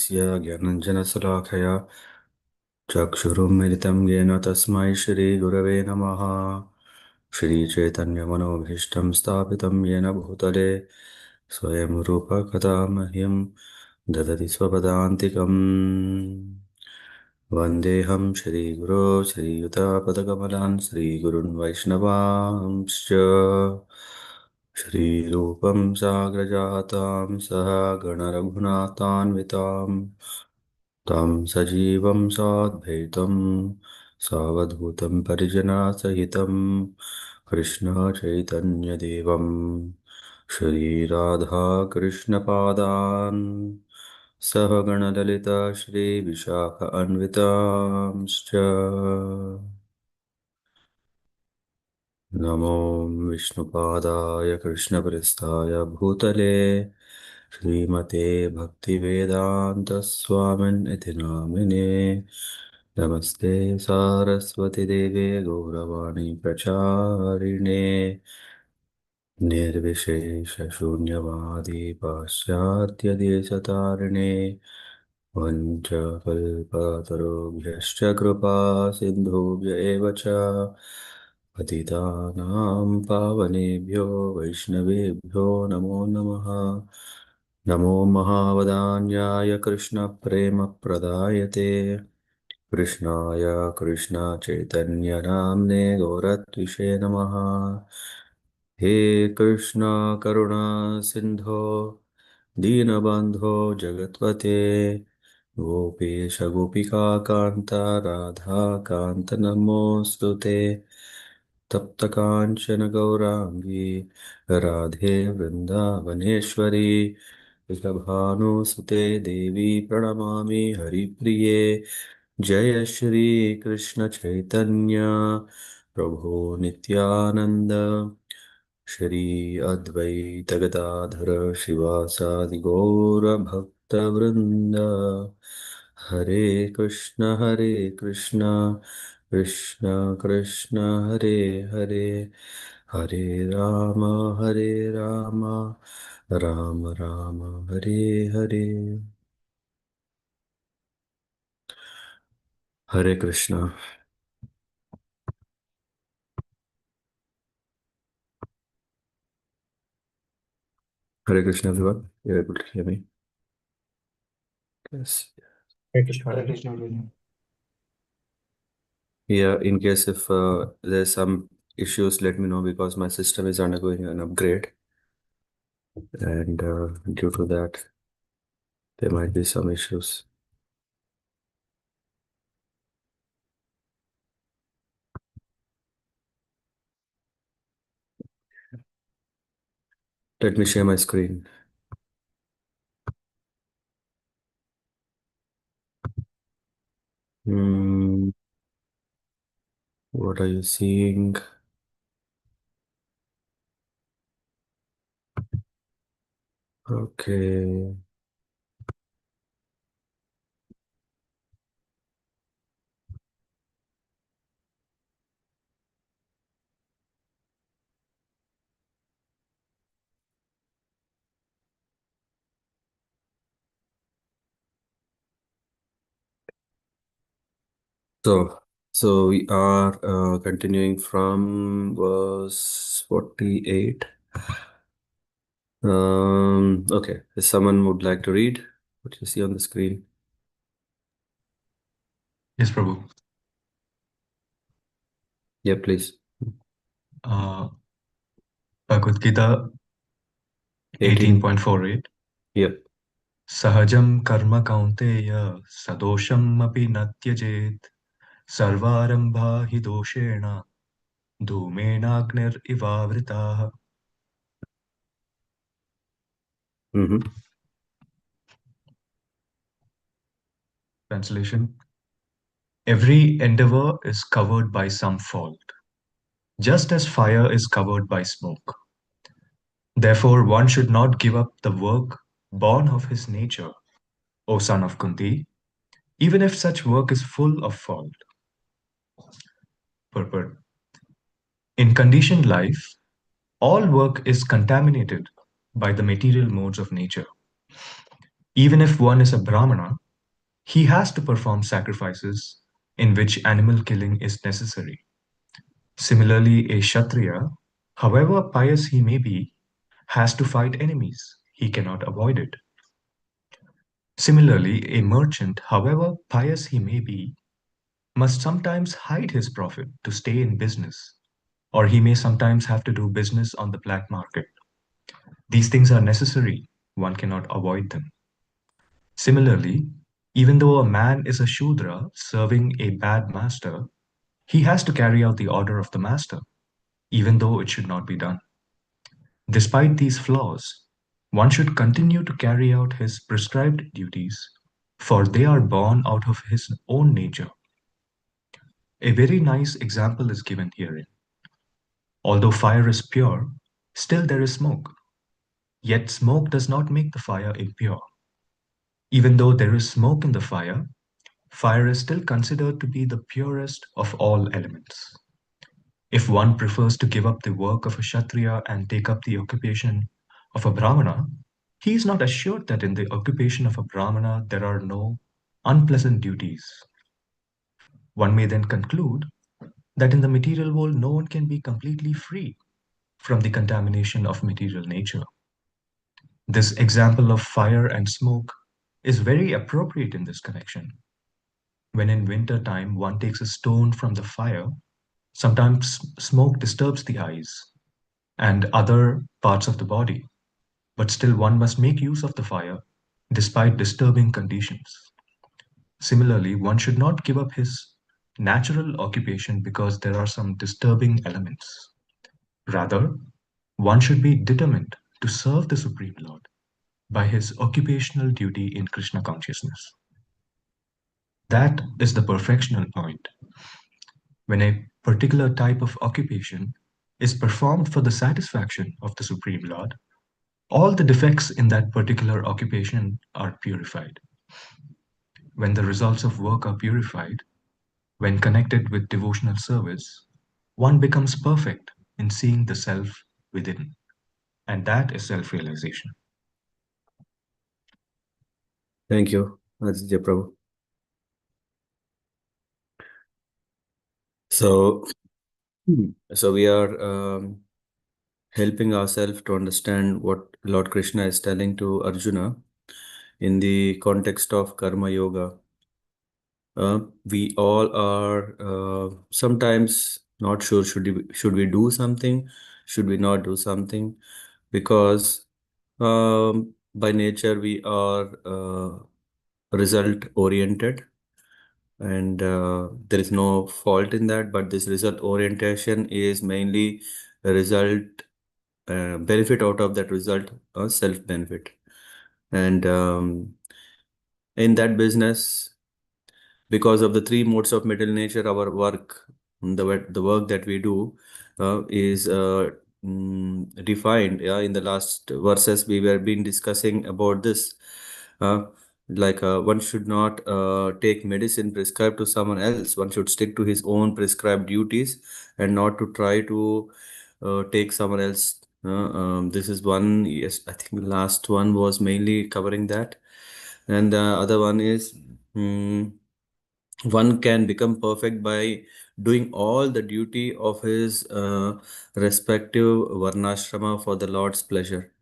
तस्य ज्ञानञ्जनशलाखया चक्षुरुन्मिलितं येन तस्मै श्रीगुरवे नमः। श्रीचैतन्यमनोभीष्टं स्थापितं येन भूतले स्वयं रूपकथा मह्यं ददति स्वपदान्तिकम्। वन्देऽहं श्रीगुरो श्रीयुतापदकमलान् श्रीगुरुन् वैष्णवांश्च श्रीरूपं साग्रजातां सह गणरघुनाथान्वितां तं सजीवं साद्वैतं सावधूतं परिजनसहितं कृष्णचैतन्यदेवं श्रीराधाकृष्णपादान् सह गणललिता श्रीविशाखान्वितांश्च नमो विष्णुपादाय कृष्णप्रेष्ठाय भूतले श्रीमते भक्तिवेदान्तस्वामिन् इति नामिने नमस्ते सारस्वतीदेवे गौरवाणी प्रचारिणे निर्विशेषशून्यवादी पाश्चात्यदेशतारिणे वञ्चकल्पतरुभ्यश्च कृपा सिन्धुभ्य एव च पतितानां पावनेभ्यो वैष्णवेभ्यो नमो नमः। नमो महावदान्याय कृष्णप्रेमप्रदायते कृष्णाय कृष्णचैतन्यनाम्ने गौरत्विषे नमः। हे कृष्ण करुणा सिन्धो दीनबन्धो जगत्पते गोपेश गोपिकान्त राधाकान्त नमोऽस्तु ते तप्तकाञ्चन गौराङ्गी राधे वृन्दावनेश्वरी वृषभानुसुते देवी प्रणमामि हरिप्रिये जय श्री कृष्ण चैतन्य प्रभो नित्यानंद श्री अद्वैत गदाधर शिवासादि गौर भक्तवृंद हरे कृष्ण कृष्ण कृष्ण हरे हरे हरे राम राम राम हरे हरे। हरे Krishna. Hare Krishna, everyone. You're able to hear me? Yes. Hare Krishna. Hare Krishna, everyone. Yeah, in case if there's some issues, let me know because my system is undergoing an upgrade. And due to that, there might be some issues. Let me share my screen. What are you seeing? Okay. So we are continuing from verse 48. Okay, if someone would like to read what you see on the screen. Yes, Prabhu. Yeah, please. Bhagavad Gita 18.48. Yep. Sahajam karma kaunteya sadosham api na tyajet sarvarambha hi doshena dhumena ivavritaha. Translation. Every endeavor is covered by some fault, just as fire is covered by smoke. Therefore, one should not give up the work born of his nature, O son of Kunti, even if such work is full of fault. Purport. In conditioned life, all work is contaminated by the material modes of nature. Even if one is a Brahmana, he has to perform sacrifices in which animal killing is necessary. Similarly, a Kshatriya, however pious he may be, has to fight enemies. He cannot avoid it. Similarly, a merchant, however pious he may be, must sometimes hide his profit to stay in business, or he may sometimes have to do business on the black market. These things are necessary, one cannot avoid them. Similarly, even though a man is a Shudra serving a bad master, he has to carry out the order of the master, even though it should not be done. Despite these flaws, one should continue to carry out his prescribed duties, for they are born out of his own nature. A very nice example is given herein. Although fire is pure, still there is smoke. Yet smoke does not make the fire impure. Even though there is smoke in the fire, fire is still considered to be the purest of all elements. If one prefers to give up the work of a Kshatriya and take up the occupation of a Brahmana, he is not assured that in the occupation of a Brahmana there are no unpleasant duties. One may then conclude that in the material world no one can be completely free from the contamination of material nature. This example of fire and smoke is very appropriate in this connection. When in winter time one takes a stone from the fire, sometimes smoke disturbs the eyes and other parts of the body, but still one must make use of the fire despite disturbing conditions. Similarly, one should not give up his natural occupation because there are some disturbing elements. Rather, one should be determined to serve the Supreme Lord by his occupational duty in Krishna consciousness. That is the perfectional point. When a particular type of occupation is performed for the satisfaction of the Supreme Lord, all the defects in that particular occupation are purified. When the results of work are purified, when connected with devotional service, one becomes perfect in seeing the self within, and that is self realization. Thank you, Aditya Prabhu. So, so we are helping ourselves to understand what Lord Krishna is telling to Arjuna in the context of Karma Yoga. We all are sometimes not sure should we do something, should we not do something, because by nature we are result oriented, and there is no fault in that, but this result orientation is mainly a result benefit out of that result, self benefit. And in that business, because of the three modes of material nature, our work, the work that we do is defined. Yeah, in the last verses we were been discussing about this. uh, one should not take medicine prescribed to someone else. One should stick to his own prescribed duties and not to try to take someone else. This is one. Yes, I think the last one was mainly covering that, and the other one is. One can become perfect by doing all the duty of his respective varnashrama for the Lord's pleasure.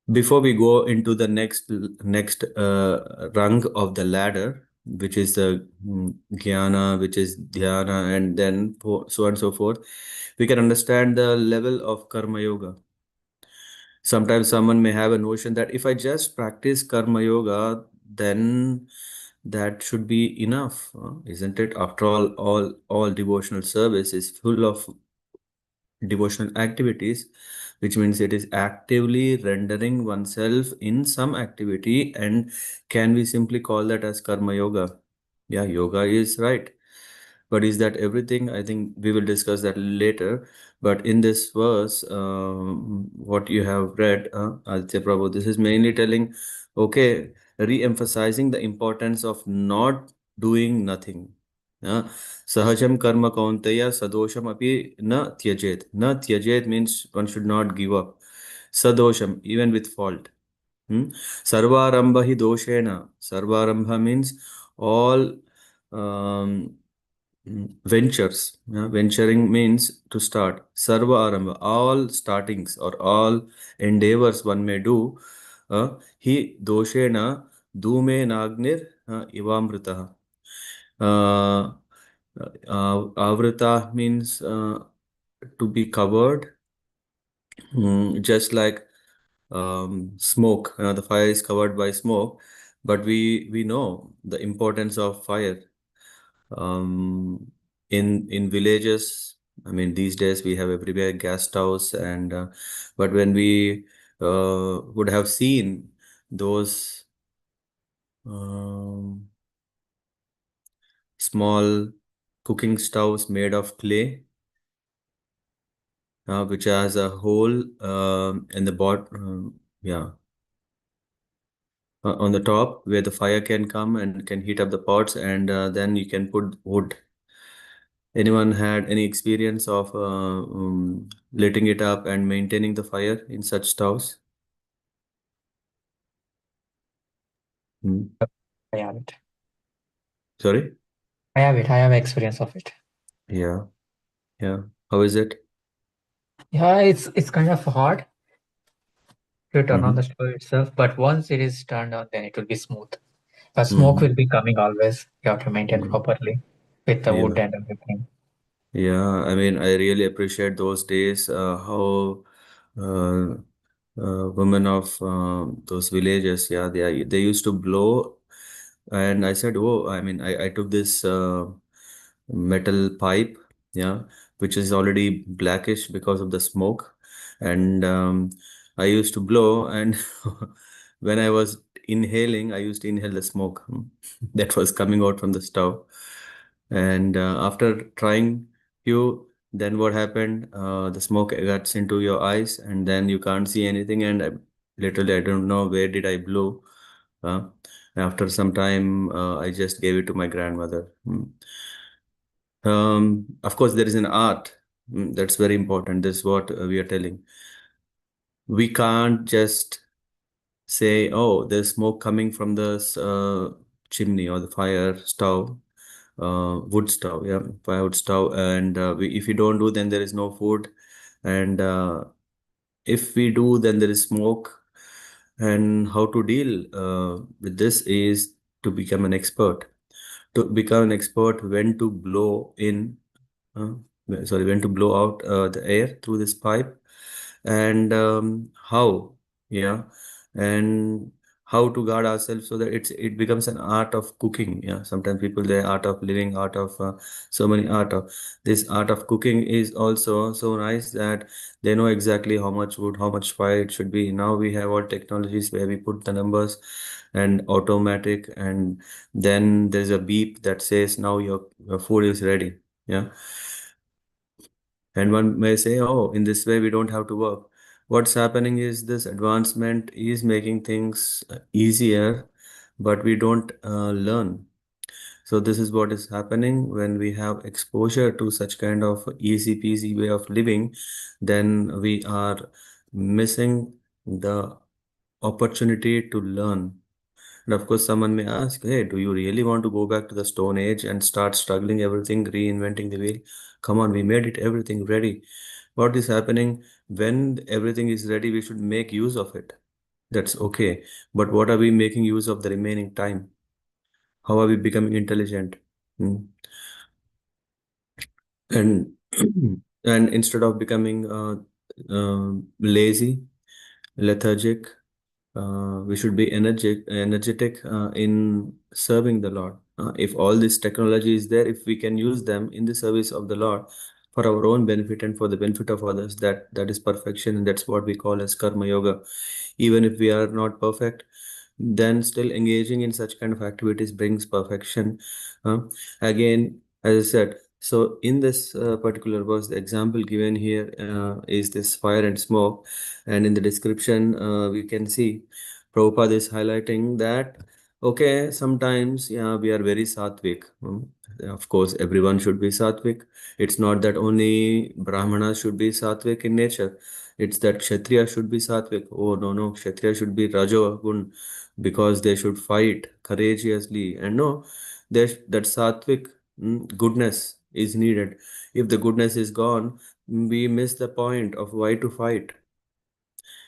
Before we go into the next rung of the ladder, which is the jnana, which is dhyana, and then so on and so forth, we can understand the level of karma yoga. Sometimes someone may have a notion that if I just practice karma yoga, then that should be enough, isn't it? After all devotional service is full of devotional activities, which means it is actively rendering oneself in some activity. And can we simply call that as karma yoga? Yeah, yoga is right. But is that everything? I think we will discuss that later. But in this verse, what you have read, Aditya Prabhu, this is mainly telling, okay, re-emphasizing the importance of not doing nothing. Sahajam karma kaunteya sadosham api na tyajet. Na tyajet means one should not give up. Sadosham, even with fault. Hmm? Sarvarambha hi doshena. Sarvarambha means all um, ventures. Yeah? Venturing means to start. Sarva arambha, all startings or all endeavors one may do. Hi doshena dhume nagnir ivamrita. Uh, Avrita means to be covered, just like smoke. The fire is covered by smoke, but we know the importance of fire. Um, in villages, I mean, these days we have everywhere gas stoves, and but when we would have seen those um, small cooking stoves made of clay, which has a hole in the bottom, yeah, on the top where the fire can come and can heat up the pots, and then you can put wood. Anyone had any experience of lighting it up and maintaining the fire in such stoves? Hmm. I have it. Sorry? I have it. I have experience of it. Yeah, yeah. How is it? Yeah, it's kind of hard to turn on the Mm-hmm. stove itself, but once it is turned on, then it will be smooth. The smoke Mm-hmm. will be coming always. You have to maintain Mm-hmm. properly with the Yeah. wood and everything. Yeah, I mean, I really appreciate those days, how uh, women of those villages, yeah, they used to blow, and I said, oh, I mean, I took this metal pipe, yeah, which is already blackish because of the smoke, and I used to blow, and when I was inhaling, I used to inhale the smoke that was coming out from the stove, and after trying few, then what happened, the smoke gets into your eyes and then you can't see anything, and literally I don't know where did I blow. uh, After some time, I just gave it to my grandmother. Of course there is an art. That's very important. This is what we are telling. We can't just say, oh, there's smoke coming from the chimney or the fire stove, wood stove, yeah, firewood stove, and if we don't do, then there is no food, and if we do, then there is smoke. And how to deal with this is to become an expert. To become an expert, when to blow in, uh, when to blow out the air through this pipe, and how, yeah, and how to guard ourselves so that it becomes an art of cooking. Yeah, sometimes people, they art of living, art of so many art of this art of cooking is also so nice that they know exactly how much wood, how much fire it should be. Now we have all technologies where we put the numbers and automatic, and then there's a beep that says now your food is ready. Yeah, and one may say, oh, in this way, we don't have to work. What's happening is this advancement is making things easier, but we don't learn. So this is what is happening when we have exposure to such kind of easy peasy way of living, then we are missing the opportunity to learn. And of course, someone may ask, hey, do you really want to go back to the Stone Age and start struggling everything, reinventing the wheel? Come on, we made it everything ready. What is happening when everything is ready? We should make use of it. That's okay. But what are we making use of the remaining time? How are we becoming intelligent? Hmm. And and instead of becoming lazy, lethargic, we should be energetic in serving the Lord. If all this technology is there, if we can use them in the service of the Lord for our own benefit and for the benefit of others, that is perfection, and that's what we call as karma yoga. Even if we are not perfect, then still engaging in such kind of activities brings perfection. Uh, Again, as I said, so in this particular verse, the example given here is this fire and smoke, and in the description, we can see Prabhupada is highlighting that, okay, sometimes, yeah, we are very sattvic. Of course, everyone should be sattvic. It's not that only Brahmanas should be sattvic in nature. It's that Kshatriya should be Satvik. Oh, no, no, Kshatriya should be Rajogun because they should fight courageously. And no, that Satvik goodness is needed. If the goodness is gone, we miss the point of why to fight.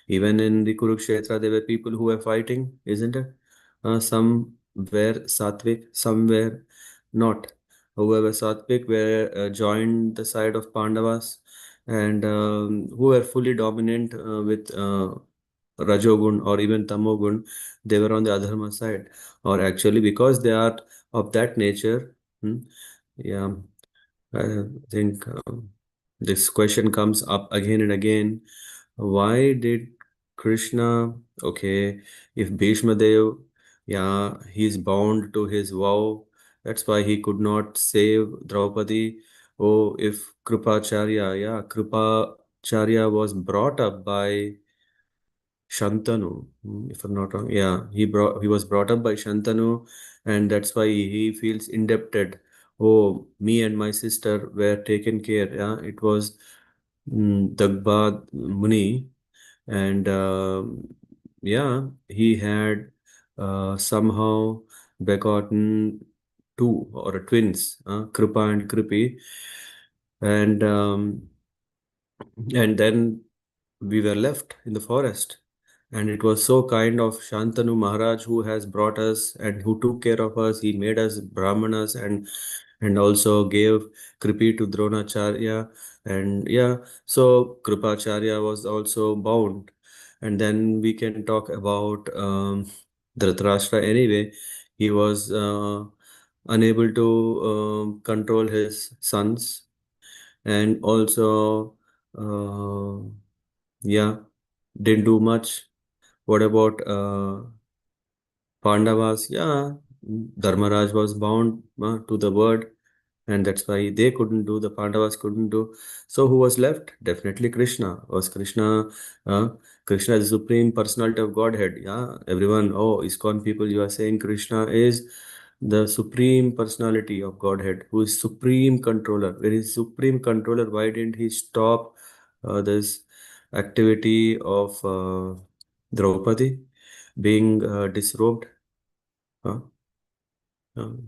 Even in the Kurukshetra, there were people who were fighting, isn't it? Some were Satvik, some were not. Whoever Satvik were joined the side of Pandavas and who were fully dominant with Rajogun or even Tamogun, they were on the Adharma side. Or actually, because they are of that nature, yeah, I think this question comes up again and again. Why did Krishna, okay, if Bhishma Dev, yeah, he's bound to his vow, that's why he could not save Draupadi. Oh, if Krupacharya, yeah, Krupacharya was brought up by Shantanu, if I'm not wrong. Yeah, he was brought up by Shantanu, and that's why he feels indebted. Oh, me and my sister were taken care. Yeah, it was Dagbad Muni, and yeah, he had somehow begotten two or twins, Kripa and Kripi, and then we were left in the forest. And it was so kind of Shantanu Maharaj who has brought us and who took care of us. He made us Brahmanas and also gave Kripi to Dronacharya. And yeah, so Kripacharya was also bound. And then we can talk about Dhritarashtra anyway. He was unable to control his sons and also uh, yeah, didn't do much. What about Pandavas? Yeah, Dharmaraj was bound to the word, and that's why they couldn't do, the Pandavas couldn't do. So who was left? Definitely Krishna. Was Krishna, uh, Krishna is the supreme personality of Godhead. Yeah, everyone, oh, ISKCON people, you are saying Krishna is the supreme personality of Godhead, who is supreme controller. When he's supreme controller, why didn't he stop this activity of Draupadi being disrobed? Huh?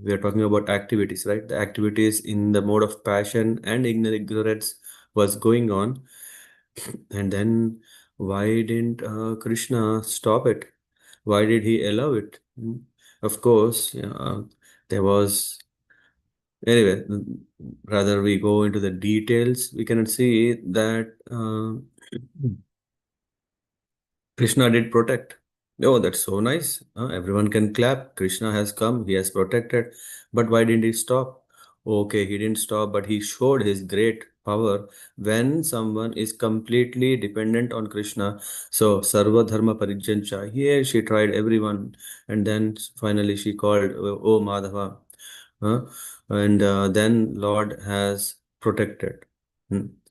We are talking about activities, right? The activities in the mode of passion and ignorance was going on. And then why didn't Krishna stop it? Why did he allow it? Of course, there was. Anyway, rather we go into the details, we can see that Krishna did protect. Oh, that's so nice. Everyone can clap. Krishna has come, he has protected. But why didn't he stop? Okay, he didn't stop, but he showed his great power when someone is completely dependent on Krishna. So, Sarva Dharma Parijjancha. Here she tried everyone. And then finally she called, Oh Madhava. Huh? And then Lord has protected.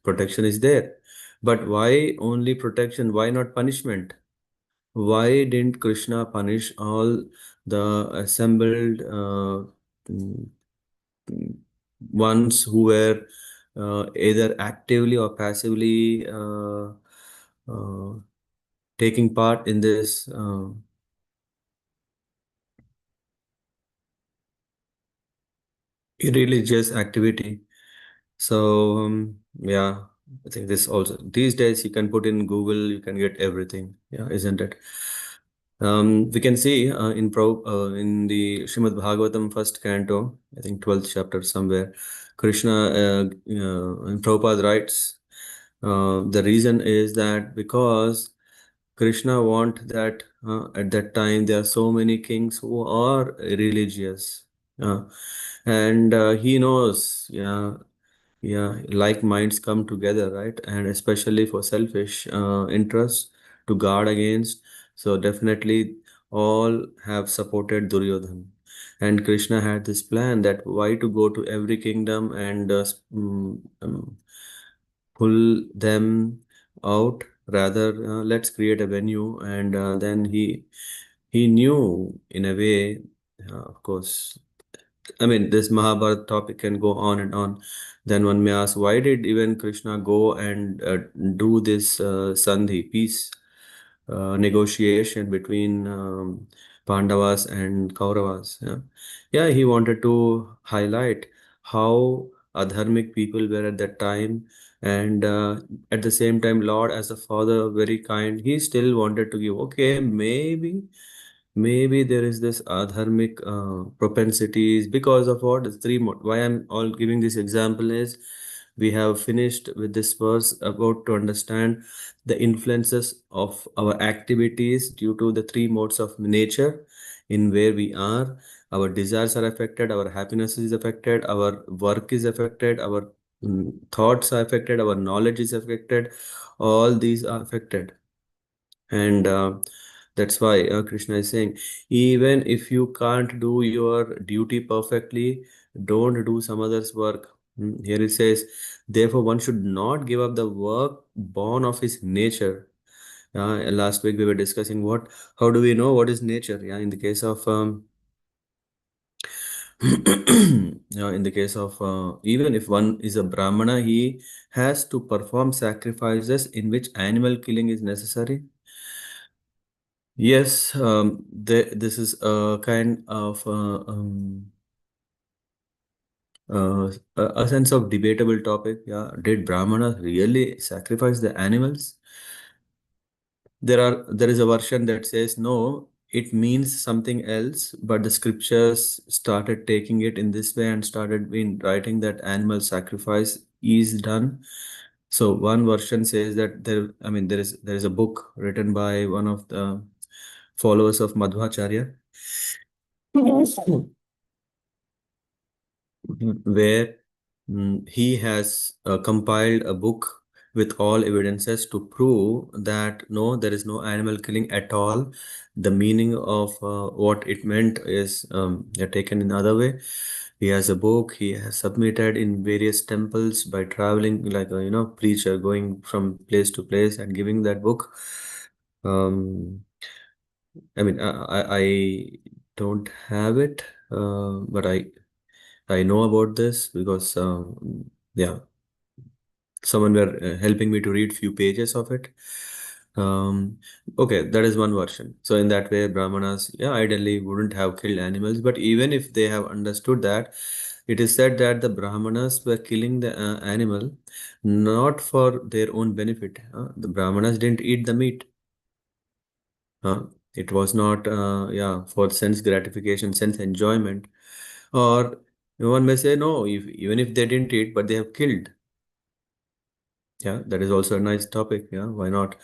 Protection is there. But why only protection? Why not punishment? Why didn't Krishna punish all the assembled mm, ones who were either actively or passively uh, taking part in this religious activity? So yeah, I think this also these days you can put in Google, you can get everything. Yeah, isn't it? We can see in the Srimad Bhagavatam first canto, I think 12th chapter somewhere, Krishna Prabhupada writes, the reason is that because Krishna want that at that time there are so many kings who are religious, uh, and he knows, yeah, like minds come together, right? And especially for selfish interests to guard against. So definitely all have supported Duryodhan. And Krishna had this plan that why to go to every kingdom and pull them out. Rather, let's create a venue. And then he knew in a way, of course, I mean, this Mahabharata topic can go on and on. Then one may ask, why did even Krishna go and do this sandhi, peace negotiation between Pandavas and Kauravas? Yeah. Yeah, he wanted to highlight how adharmic people were at that time, and at the same time, Lord, as a father, very kind, he still wanted to give. Okay, maybe there is this adharmic propensities because of what the why I'm all giving this example is we have finished with this verse about to understand the influences of our activities due to the three modes of nature in where we are. Our desires are affected, our happiness is affected, our work is affected, our thoughts are affected, our knowledge is affected, all these are affected. And that's why Krishna is saying, even if you can't do your duty perfectly, don't do some other's work. Here he says, therefore, one should not give up the work born of his nature. Last week we were discussing how do we know what is nature? Yeah, in the case of in the case of even if one is a Brahmana, he has to perform sacrifices in which animal killing is necessary. Yes, this is a kind of a sense of debatable topic. Yeah, did Brahmanas really sacrifice the animals? There is a version that says no, it means something else, but the scriptures started taking it in this way and started been writing that animal sacrifice is done. So one version says that I mean, there is a book written by one of the followers of Madhvacharya where he has compiled a book with all evidences to prove that no, there is no animal killing at all. The meaning of what it meant is taken in other way. He has a book. He has submitted in various temples by traveling like a preacher going from place to place and giving that book. Um, I mean, I don't have it, but I know about this because yeah, someone were helping me to read few pages of it. Um, okay, that is one version. So in that way, Brahmanas, yeah, ideally wouldn't have killed animals, but even if they have understood that, it is said that the Brahmanas were killing the animal not for their own benefit. The Brahmanas didn't eat the meat. It was not, yeah, for sense gratification, sense enjoyment. Or one may say, no, even if they didn't eat, but they have killed. Yeah, that is also a nice topic. Yeah, why not?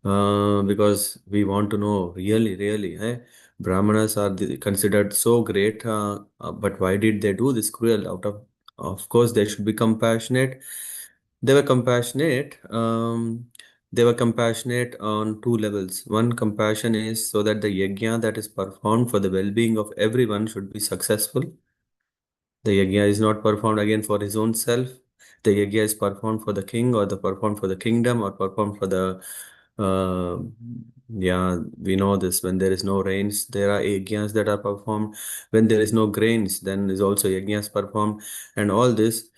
Because we want to know really, Brahmanas are considered so great, but why did they do this cruel? Of course, they should be compassionate. They were compassionate. They were compassionate on two levels. One compassion is so that the yajna that is performed for the well-being of everyone should be successful. The yajna is not performed again for his own self. The yajna is performed for the king or the performed for the kingdom or performed for the uh, yeah, we know this. When there is no rains, there are yajnas that are performed. When there is no grains, then is also yajnas performed. And all this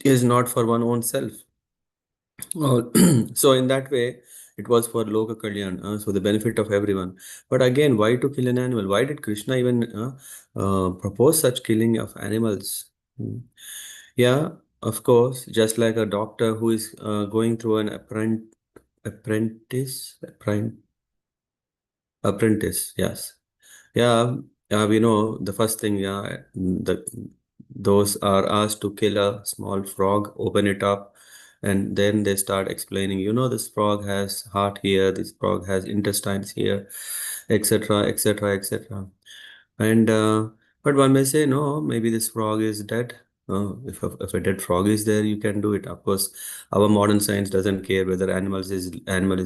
is not for one own self. Oh, so in that way, it was for Loka Kalyan, so the benefit of everyone. But again, why to kill an animal? Why did Krishna even propose such killing of animals? Hmm. Yeah, of course, just like a doctor who is going through an apprentice, yes. Yeah, yeah, we know the first thing, yeah, those are asked to kill a small frog, open it up, and then they start explaining, this frog has heart here, this frog has intestines here, etc., etc., etc. And but one may say, no, maybe this frog is dead. If a dead frog is there, you can do it. Of course, our modern science doesn't care whether animal is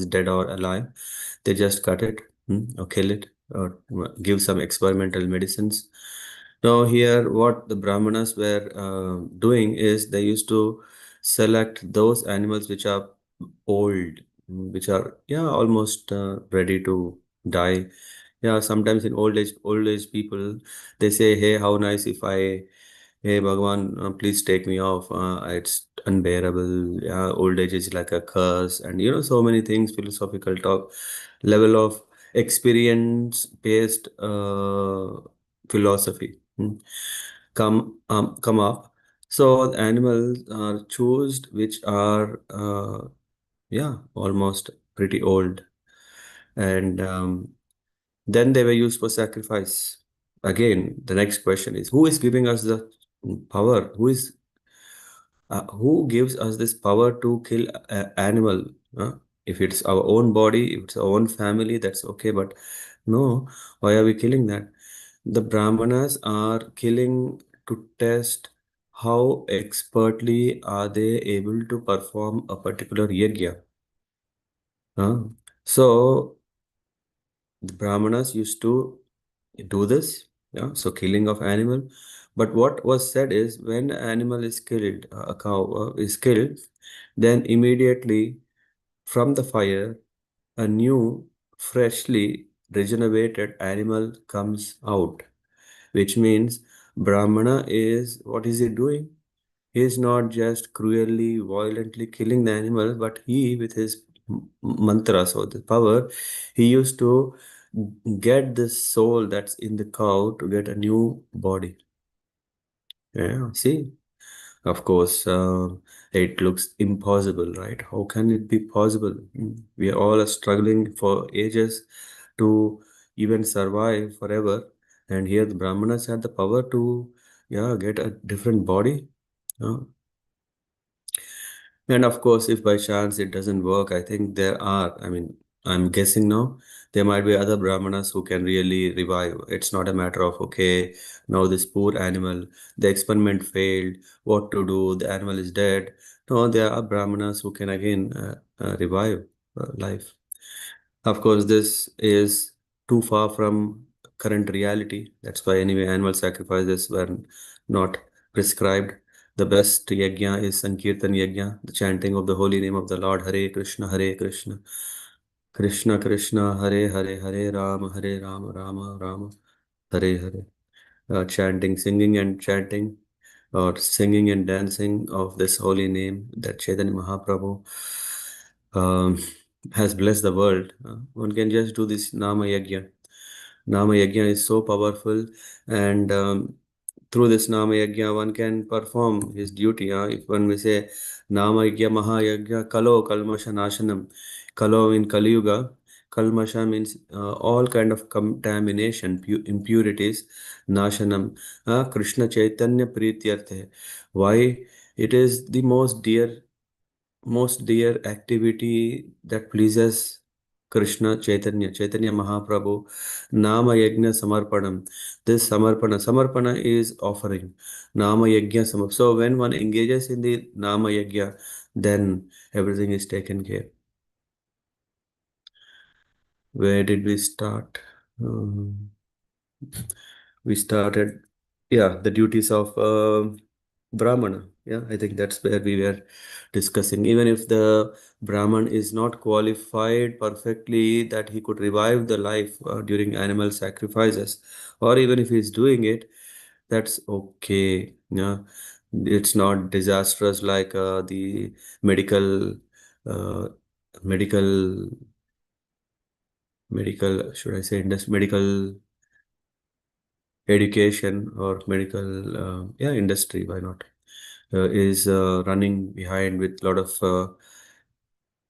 dead or alive. They just cut it, or kill it, or give some experimental medicines. Now here, what the Brahmanas were doing is they used to select those animals which are old, which are, yeah, almost ready to die. Yeah, sometimes in old age people, they say, "Hey, how nice if I, hey Bhagwan, please take me off. It's unbearable. Yeah, old age is like a curse, and so many things, philosophical talk, level of experience-based philosophy come up. So the animals are chosen, which are yeah, almost pretty old, and then they were used for sacrifice. Again, the next question is, who is giving us the power? Who gives us this power to kill animal? huh? If it's our own body, if it's our own family, that's okay. But no, why are we killing that? The Brahmanas are killing to test how expertly are they able to perform a particular yajna. huh? So the Brahmanas used to do this, yeah, so killing of animal. But what was said is when animal is killed, a cow is killed, then immediately from the fire, a new, freshly regenerated animal comes out, which means Brahmana is, what is he doing? He is not just cruelly, violently killing the animal, but he, with his mantras or the power, he used to get the soul that's in the cow to get a new body. Yeah, see, of course, it looks impossible, right? How can it be possible? We are all struggling for ages to even survive forever, and here the Brahmanas had the power to, yeah, get a different body. Uh, And of course, if by chance it doesn't work, I think there are, I mean, I'm guessing now, there might be other Brahmanas who can really revive. It's not a matter of, okay, now this poor animal, the experiment failed, what to do, the animal is dead. No, there are Brahmanas who can again revive life. Of course, this is too far from current reality. That's why, anyway, animal sacrifices were not prescribed. The best yajna is Sankirtan yajna, the chanting of the holy name of the Lord. Hare Krishna, Krishna Krishna, Hare Hare, Hare Rama, Rama Hare Hare. Chanting, singing and chanting, or singing and dancing of this holy name that Chaitanya Mahaprabhu um, has blessed the world. One can just do this Nama Yajna. Nama Yajna is so powerful, and through this Nama Yajna, one can perform his duty. If one may say Nama Yajna Mahayajna Kalo Kalmasha Nashanam, Kalo in Kali Yuga, Kalmasha means all kind of contamination, impurities, Nashanam, Krishna Chaitanya Prityarthe. Why? It is the most dear activity that pleases Krishna Chaitanya Mahaprabhu, Nama Yajna Samarpanam. This Samarpana is offering. Nama Yajna So when one engages in the Nama Yajna, then everything is taken care. Where did we start? Um, we started, yeah, the duties of Brahmana. Yeah, I think that's where we were discussing. Even if the Brahman is not qualified perfectly that he could revive the life during animal sacrifices, or even if he's doing it, that's okay. Yeah, it's not disastrous like the medical, uh, medical, should I say, medical education or medical, yeah, industry. Why not? Is running behind with a lot of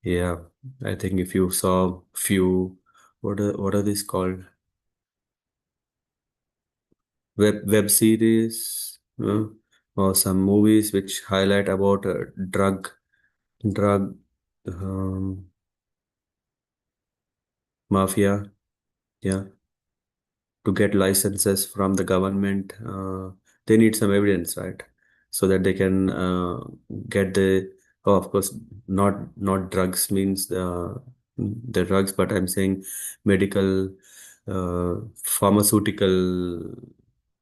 yeah, I think if you saw few, what are these called, web series, or some movies which highlight about drug um, mafia, yeah, to get licenses from the government, they need some evidence, right? So that they can get oh, of course, not drugs means the drugs, but I'm saying medical, pharmaceutical,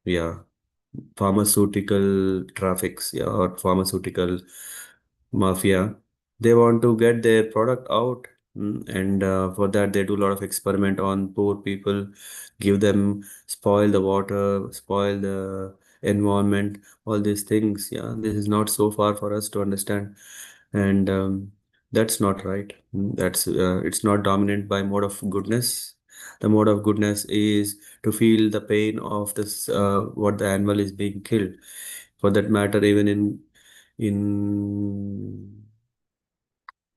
yeah, pharmaceutical traffics, yeah, or pharmaceutical mafia. They want to get their product out. And for that, they do a lot of experiment on poor people, give them, spoil the water, spoil the environment, all these things. Yeah, this is not so far for us to understand, and that's not right. That's it's not dominant by mode of goodness. The mode of goodness is to feel the pain of this what the animal is being killed. For that matter, even in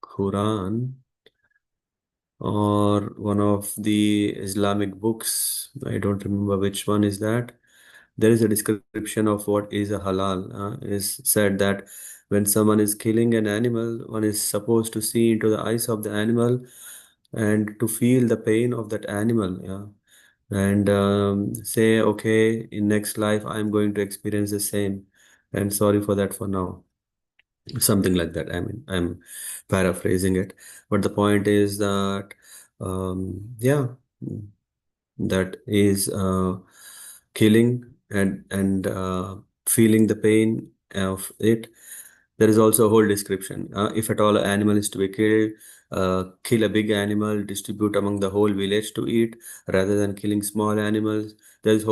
Quran or one of the Islamic books, I don't remember which one is that. There is a description of what is a halal. Is said that when someone is killing an animal, one is supposed to see into the eyes of the animal and to feel the pain of that animal. Yeah, and say, okay, in next life, I'm going to experience the same. I'm sorry for that for now. Something like that. I mean, I'm paraphrasing it, but the point is that, yeah, that is killing and feeling the pain of it. There is also a whole description. If at all an animal is to be killed, kill a big animal, distribute among the whole village to eat, rather than killing small animals. There's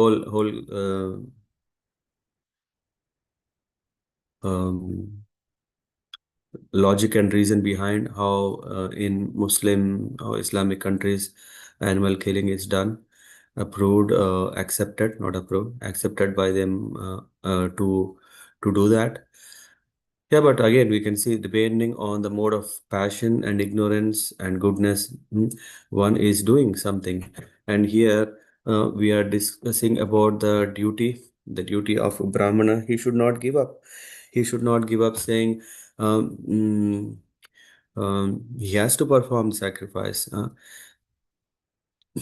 um, logic and reason behind how in Muslim or Islamic countries animal killing is done, approved, accepted, not approved, accepted by them to do that. Yeah, but again, we can see depending on the mode of passion and ignorance and goodness, one is doing something. And here we are discussing about the duty of Brahmana. He should not give up. He should not give up saying um, mm, he has to perform sacrifice.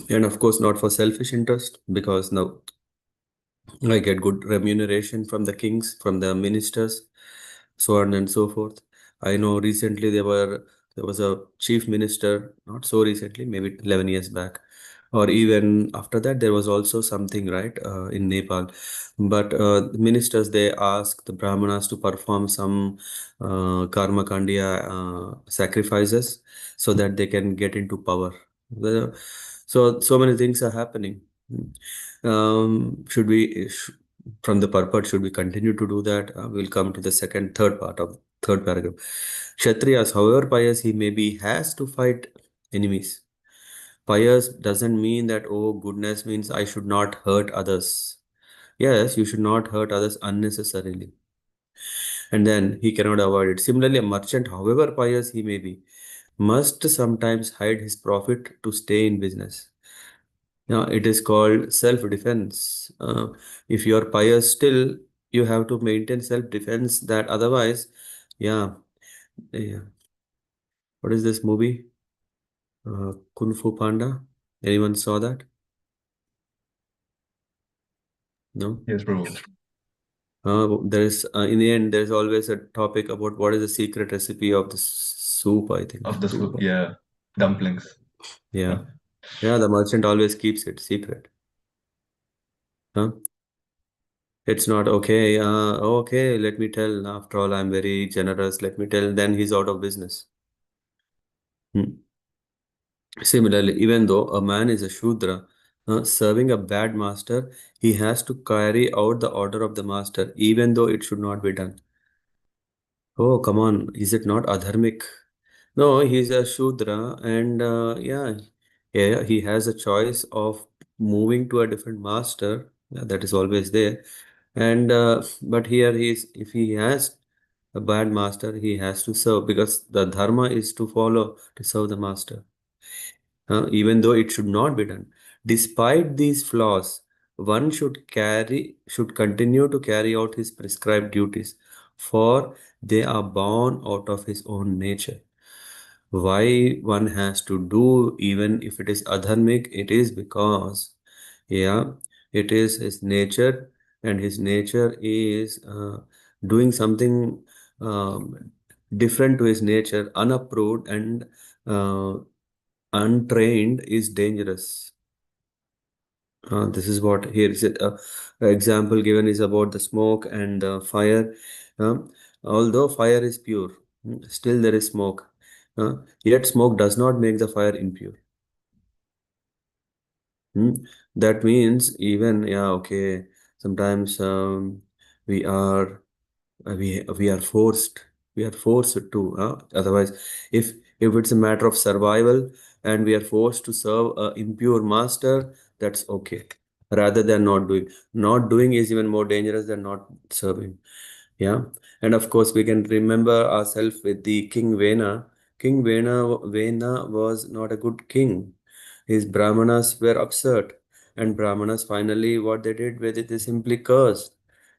And of course, not for selfish interest, because now I get good remuneration from the kings, from the ministers, so on and so forth. I know recently there was a chief minister, not so recently, maybe 11 years back, or even after that, there was also something, right, in Nepal. But the ministers, they ask the Brahmanas to perform some karma kandiya sacrifices so that they can get into power. So many things are happening. Should we, from the purport, should we continue to do that? We'll come to the third part of third paragraph. Kshatriyas, however pious he may be, has to fight enemies. Pious doesn't mean that, oh, goodness means I should not hurt others. Yes, you should not hurt others unnecessarily. And then he cannot avoid it. Similarly, a merchant, however pious he may be, must sometimes hide his profit to stay in business. Now, it is called self-defense. If you are pious still, you have to maintain self-defense, that otherwise, yeah, yeah. What is this movie? Kung Fu Panda? Anyone saw that? No? Yes, bro. There is, in the end, there's always a topic about what is the secret recipe of the soup, I think. Of the Soup. soup, yeah, dumplings. Yeah. Yeah, the merchant always keeps it secret. Huh? It's not okay. Okay, let me tell. After all, I'm very generous. Let me tell. Then he's out of business. Hmm. Similarly, even though a man is a Shudra, serving a bad master, he has to carry out the order of the master, even though it should not be done. Oh, come on. Is it not adharmic? No, he's a Shudra, and yeah, he has a choice of moving to a different master. Yeah, that is always there. And but here if he has a bad master, he has to serve, because the dharma is to follow, to serve the master, even though it should not be done. Despite these flaws, one should continue to carry out his prescribed duties, for they are born out of his own nature. Why one has to do, even if it is adharmic, it is because, yeah, it is his nature, and his nature is doing something um, different to his nature, unapproved and uh, untrained, is dangerous. This is what here is it. Example given is about the smoke and the fire. Um, Although fire is pure, still there is smoke. Yet smoke does not make the fire impure. Hmm? That means even, yeah, okay, sometimes we are we are forced, to, otherwise, if it's a matter of survival and we are forced to serve a impure master, that's okay, rather than not doing. Not doing is even more dangerous than not serving. Yeah. And of course we can remember ourselves with the King Vena. King Vena was not a good king. His brahmanas were upset, and brahmanas finally what they did with it, they simply cursed.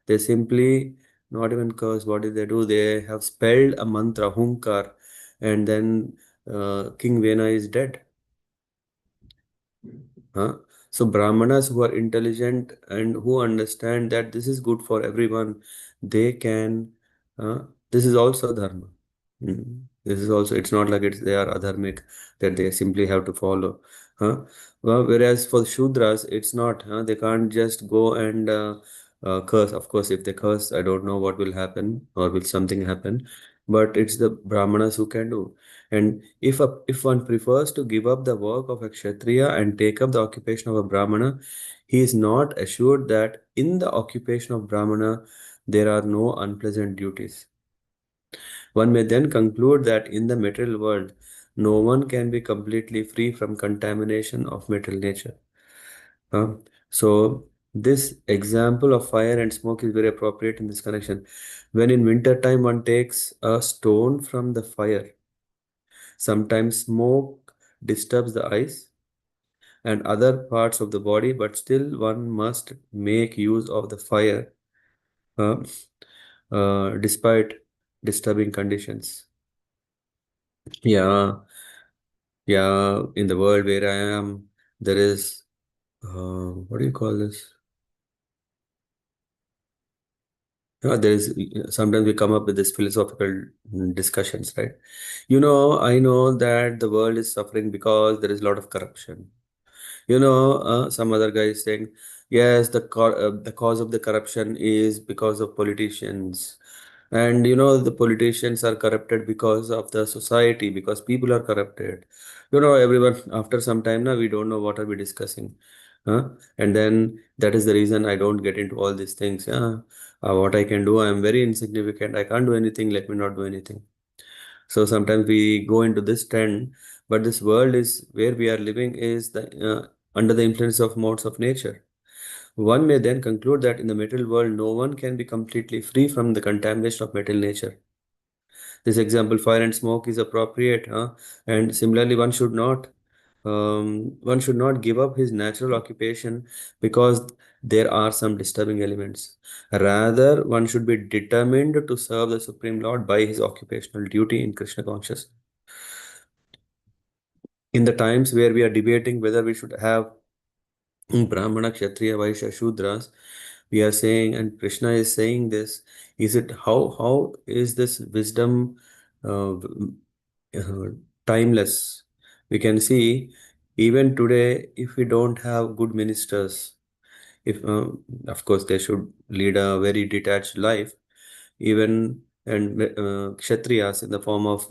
They simply not even cursed. What did they do? They have spelled a mantra, hunkar, and then King Vena is dead. Huh? So Brahmanas who are intelligent and who understand that this is good for everyone, they can. This is also dharma. This is also. It's not like they are adharmic that they simply have to follow. Huh? Well, whereas for Shudras, it's not. They can't just go and curse. Of course, if they curse, I don't know what will happen or will something happen. But it's the Brahmanas who can do. And if one prefers to give up the work of a Kshatriya and take up the occupation of a Brahmana, he is not assured that in the occupation of Brahmana there are no unpleasant duties. One may then conclude that in the material world, no one can be completely free from contamination of material nature. Uh, so this example of fire and smoke is very appropriate in this connection. When in winter time one takes a stone from the fire, sometimes smoke disturbs the eyes and other parts of the body, but still one must make use of the fire uh, despite disturbing conditions. Yeah, yeah. In the world where I am, there is what do you call this? There is sometimes we come up with this philosophical discussions, right? I know that the world is suffering because there is a lot of corruption. Some other guy is saying, yes, the cause of the corruption is because of politicians. And the politicians are corrupted because of the society, because people are corrupted. Everyone, after some time now, we don't know what are we discussing. Huh? And then that is the reason I don't get into all these things. Yeah. What I can do, I am very insignificant. I can't do anything. Let me not do anything. So sometimes we go into this trend, but this world is where we are living is under the influence of modes of nature. One may then conclude that in the material world, no one can be completely free from the contamination of material nature. This example, fire and smoke, is appropriate, huh? And similarly, one should not give up his natural occupation because there are some disturbing elements. Rather, one should be determined to serve the Supreme Lord by his occupational duty in Krishna consciousness. In the times where we are debating whether we should have Brahmana, Kshatriya, Vaishya, Shudras, we are saying, and Krishna is saying this, is it how is this wisdom uh, uh, timeless? We can see even today, if we don't have good ministers, if of course they should lead a very detached life, even and kshatriyas in the form of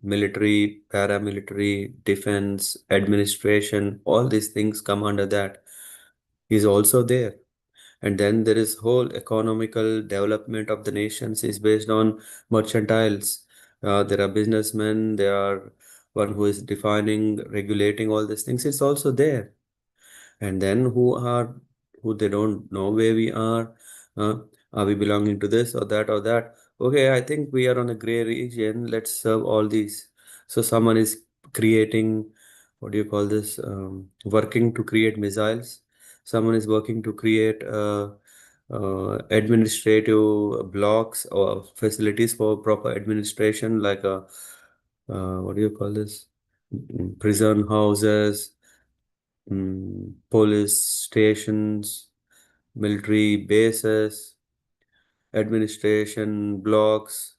military, paramilitary, defense, administration, all these things come under that, is also there. And then there is whole economical development of the nations is based on mercantiles. There are businessmen, there are one who is defining, regulating all these things. It's also there. And then who they don't know where we uh, are we belonging to this or that or that? Okay, I think we are on a gray region, let's serve all these. So someone is creating, what do you call this, working to create missiles. Someone is working to create administrative blocks or facilities for proper administration, like a what do you call this, prison houses, police stations, military bases, administration blocks,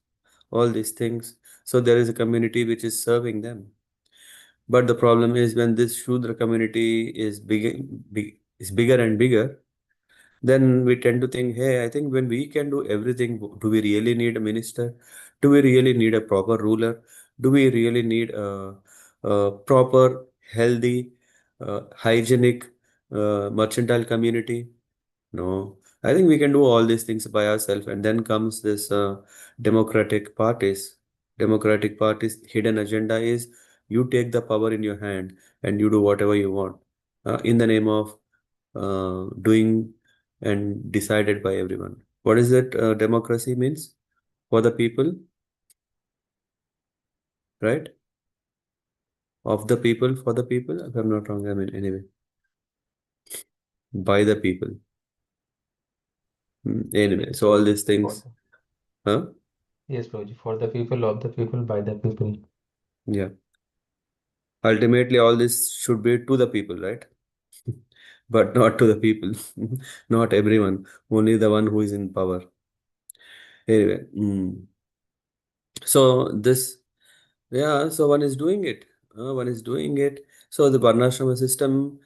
all these things. So there is a community which is serving them. But the problem is when this Shudra community is bigger and bigger, then we tend to think, hey, I think when we can do everything, do we really need a minister? Do we really need a proper ruler? Do we really need a proper, healthy, hygienic mercantile community? No. I think we can do all these things by ourselves. And then comes this democratic parties. Democratic parties' hidden agenda is you take the power in your hand and you do whatever you want in the name of doing and decided by everyone. What is it? Democracy means for the people, right? Of the people, for the people. If I'm not wrong, I mean, anyway, by the people. Anyway, Yes, so all Prabhuji. these things, huh? Yes, Prabhuji. For the people, of the people, by the people. Yeah. Ultimately, all this should be to the people, right? But not to the people. Not everyone. Only the one who is in power. Anyway, so this, yeah, so one is doing it. One is doing it. So the Varnashrama system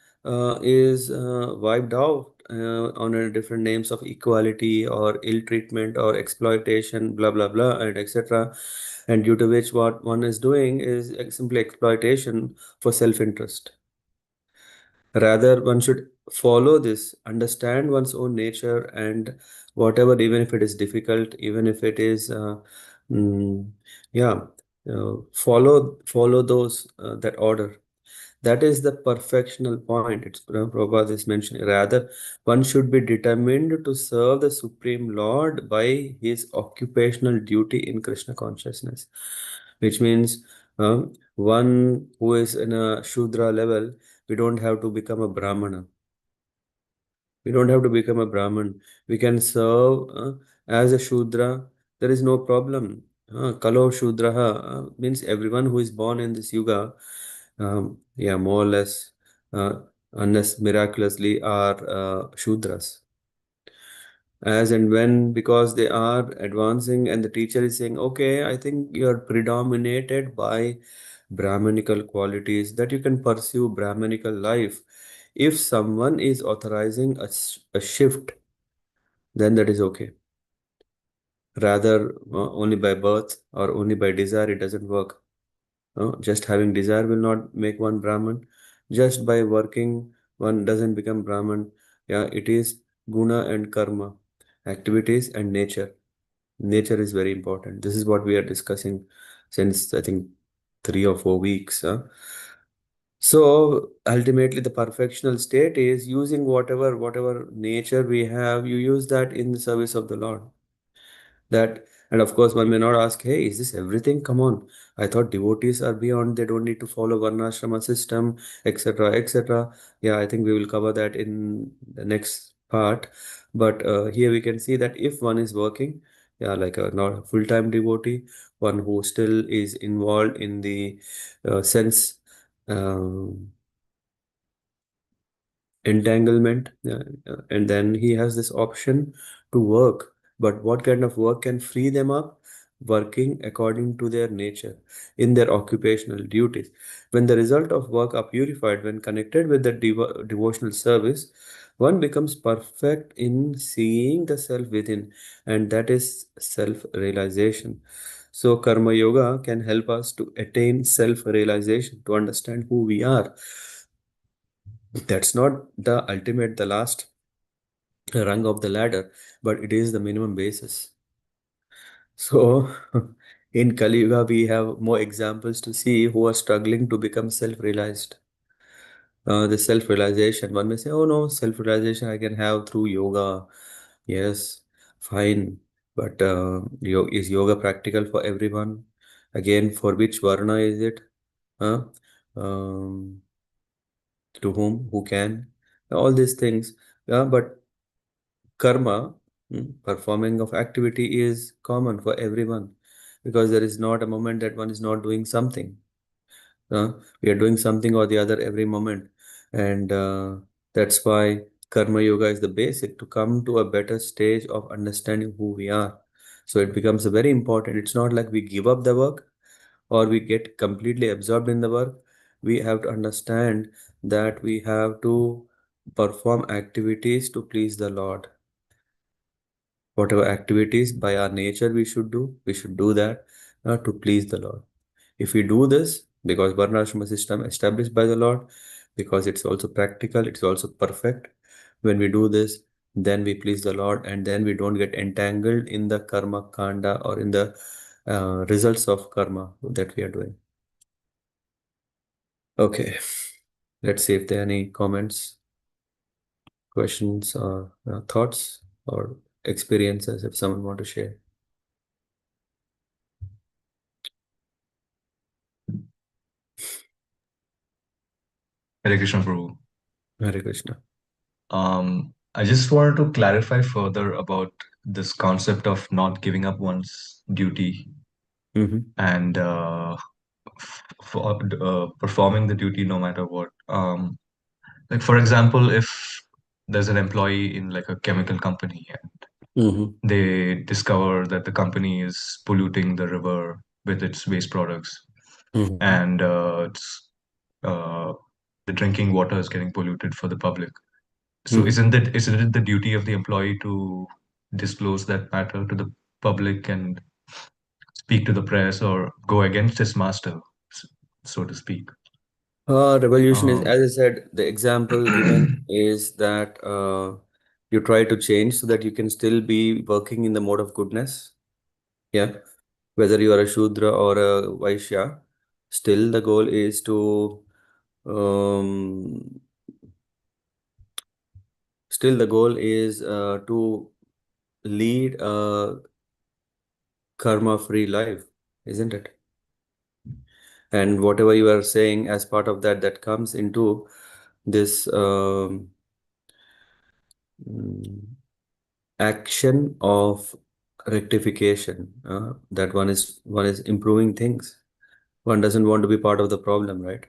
is wiped out on a different names of equality or ill treatment or exploitation, blah blah blah, and etc. And due to which what one is doing is simply exploitation for self-interest. Rather, one should follow this, understand one's own nature, and whatever, even if it is difficult, even if it is, mm, yeah, follow those that order. That is the perfectional point. It's Prabhupada is mentioning. Rather, one should be determined to serve the Supreme Lord by his occupational duty in Krishna consciousness, which means one who is in a Shudra level, we don't have to become a Brahmana. We don't have to become a Brahman. We can serve as a Shudra. There is no problem. Kalo Shudraha means everyone who is born in this yuga, yeah, more or less, unless miraculously, are Shudras. As and when, because they are advancing, and the teacher is saying, okay, I think you're predominated by Brahmanical qualities, that you can pursue Brahmanical life. If someone is authorizing a shift, then that is okay. Rather, only by birth or only by desire, it doesn't work. Just having desire will not make one Brahman. Just by working, one doesn't become Brahman. Yeah, it is guna and karma, activities and nature. Nature is very important. This is what we are discussing since I think 3 or 4 weeks. So ultimately, the perfectional state is using whatever nature we have. You use that in the service of the Lord. That, and of course, one may not ask, hey, is this everything? Come on. I thought devotees are beyond, they don't need to follow Varnashrama system, etc., etc. Yeah, I think we will cover that in the next part. But here we can see that if one is working, yeah, like a not a full-time devotee, one who still is involved in the sense um, entanglement, and then he has this option to work. But what kind of work can free them up? Working according to their nature in their occupational duties. When the result of work are purified, when connected with the devotional service, one becomes perfect in seeing the self within, and that is self realization. So karma yoga can help us to attain self realization, to understand who we are. That's not the ultimate, the last rung of the ladder, but it is the minimum basis. So, in Kali Yuga, we have more examples to see who are struggling to become self realized. The self realization, one may say, oh no, self realization I can have through yoga. Yes, fine. But is yoga practical for everyone? Again, for which varna is it? Huh? Um, to whom? Who can? All these things. Yeah, but karma, performing of activity is common for everyone because there is not a moment that one is not doing something. We are doing something or the other every moment. And that's why karma yoga is the basic to come to a better stage of understanding who we are. So it becomes very important. It's not like we give up the work or we get completely absorbed in the work. We have to understand that we have to perform activities to please the Lord. Whatever activities by our nature we should do that to please the Lord. If we do this, because Varnashrama system established by the Lord, because it's also practical, it's also perfect. When we do this, then we please the Lord, and then we don't get entangled in the karma kanda or in the results of karma that we are doing. Okay, let's see if there are any comments, questions, or thoughts or experiences if someone want to share. Hare Krishna, Prabhu. Hare Krishna. I just wanted to clarify further about this concept of not giving up one's duty Mm-hmm. and for performing the duty no matter what. Like for example, if there's an employee in like a chemical company and Mm-hmm. they discover that the company is polluting the river with its waste products, Mm-hmm. and uh, the drinking water is getting polluted for the public. So Mm-hmm. isn't it the duty of the employee to disclose that matter to the public and speak to the press or go against his master, s- so to speak? Revolution is, Um, as I said, the example given is that you try to change so that you can still be working in the mode of goodness. Yeah. Whether you are a Shudra or a Vaishya, still the goal is to, um, still the goal is to lead a karma-free life, isn't it? And whatever you are saying as part of that, that comes into this mm, action of rectification. That one is improving things. One doesn't want to be part of the problem, right?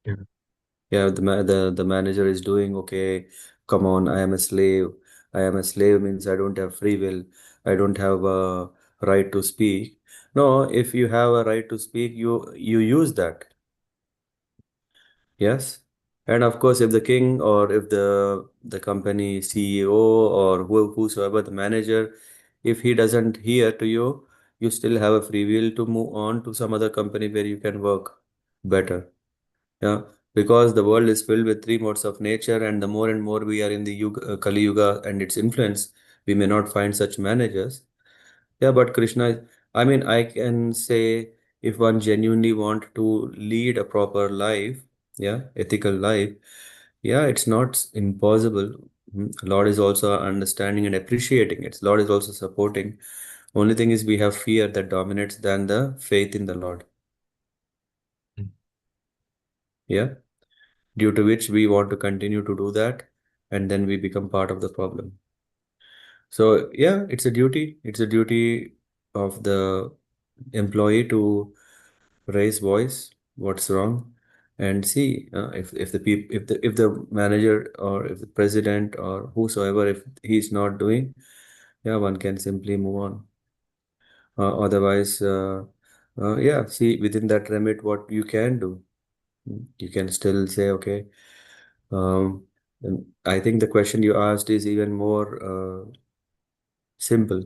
yeah. Yeah, the manager is doing okay. Come on, I am a slave. I am a slave means I don't have free will. I don't have a right to speak. No, if you have a right to speak, you use that. Yes. And of course, if the king or if the company CEO or whosoever the manager, if he doesn't hear to you, you still have a free will to move on to some other company where you can work better. Yeah, because the world is filled with three modes of nature, and the more and more we are in the Kali Yuga and its influence, we may not find such managers. Yeah, but Krishna, I mean, I can say if one genuinely want to lead a proper life, yeah, ethical life, yeah, it's not impossible. Lord is also understanding and appreciating it. Lord is also supporting. Only thing is we have fear that dominates than the faith in the Lord. Yeah, due to which we want to continue to do that, and then we become part of the problem. So yeah, it's a duty. It's a duty of the employee to raise voice, what's wrong, and see if the people, if the manager or if the president or whosoever, if he's not doing, yeah, one can simply move on. Otherwise, yeah, see within that remit what you can do. You can still say, okay. And I think the question you asked is even more simple.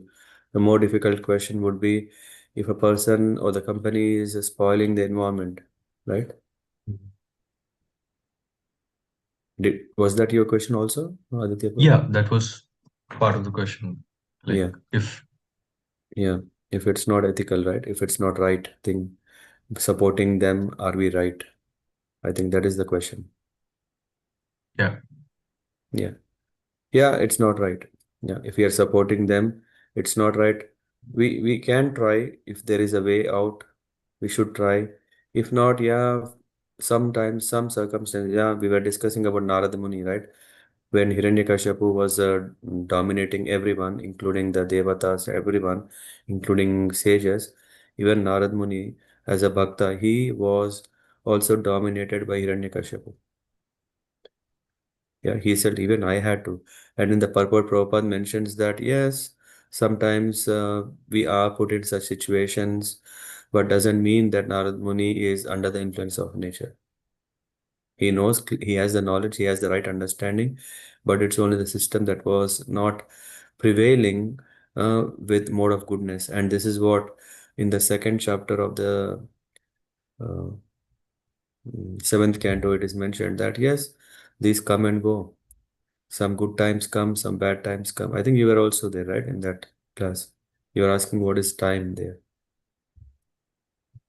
The more difficult question would be if a person or the company is spoiling the environment, right? Was that your question also, Aditya Bro? Yeah, that was part of the question. Like, Yeah, if yeah. If it's not ethical, right? If it's not right thing, supporting them, are we right? I think that is the question. yeah, Yeah. Yeah, it's not right. Yeah, if we are supporting them, it's not right. We can try if there is a way out. We should try. If not, yeah, sometimes some circumstances. Yeah, we were discussing about Narada Muni, right? When Hiranyakashipu was dominating everyone, including the Devatas, everyone, including sages, even Narad Muni, as a bhakta, he was also dominated by Hiranyakashipu. Yeah, he said, even I had to. And in the purport, Prabhupada mentions that, yes, sometimes we are put in such situations, but doesn't mean that Narad Muni is under the influence of nature. He knows, he has the knowledge, he has the right understanding, but it's only the system that was not prevailing with mode of goodness. And this is what in the second chapter of the uh, seventh canto, it is mentioned that yes, these come and go. Some good times come, some bad times come. I think you were also there, right, in that class. You were asking what is time there.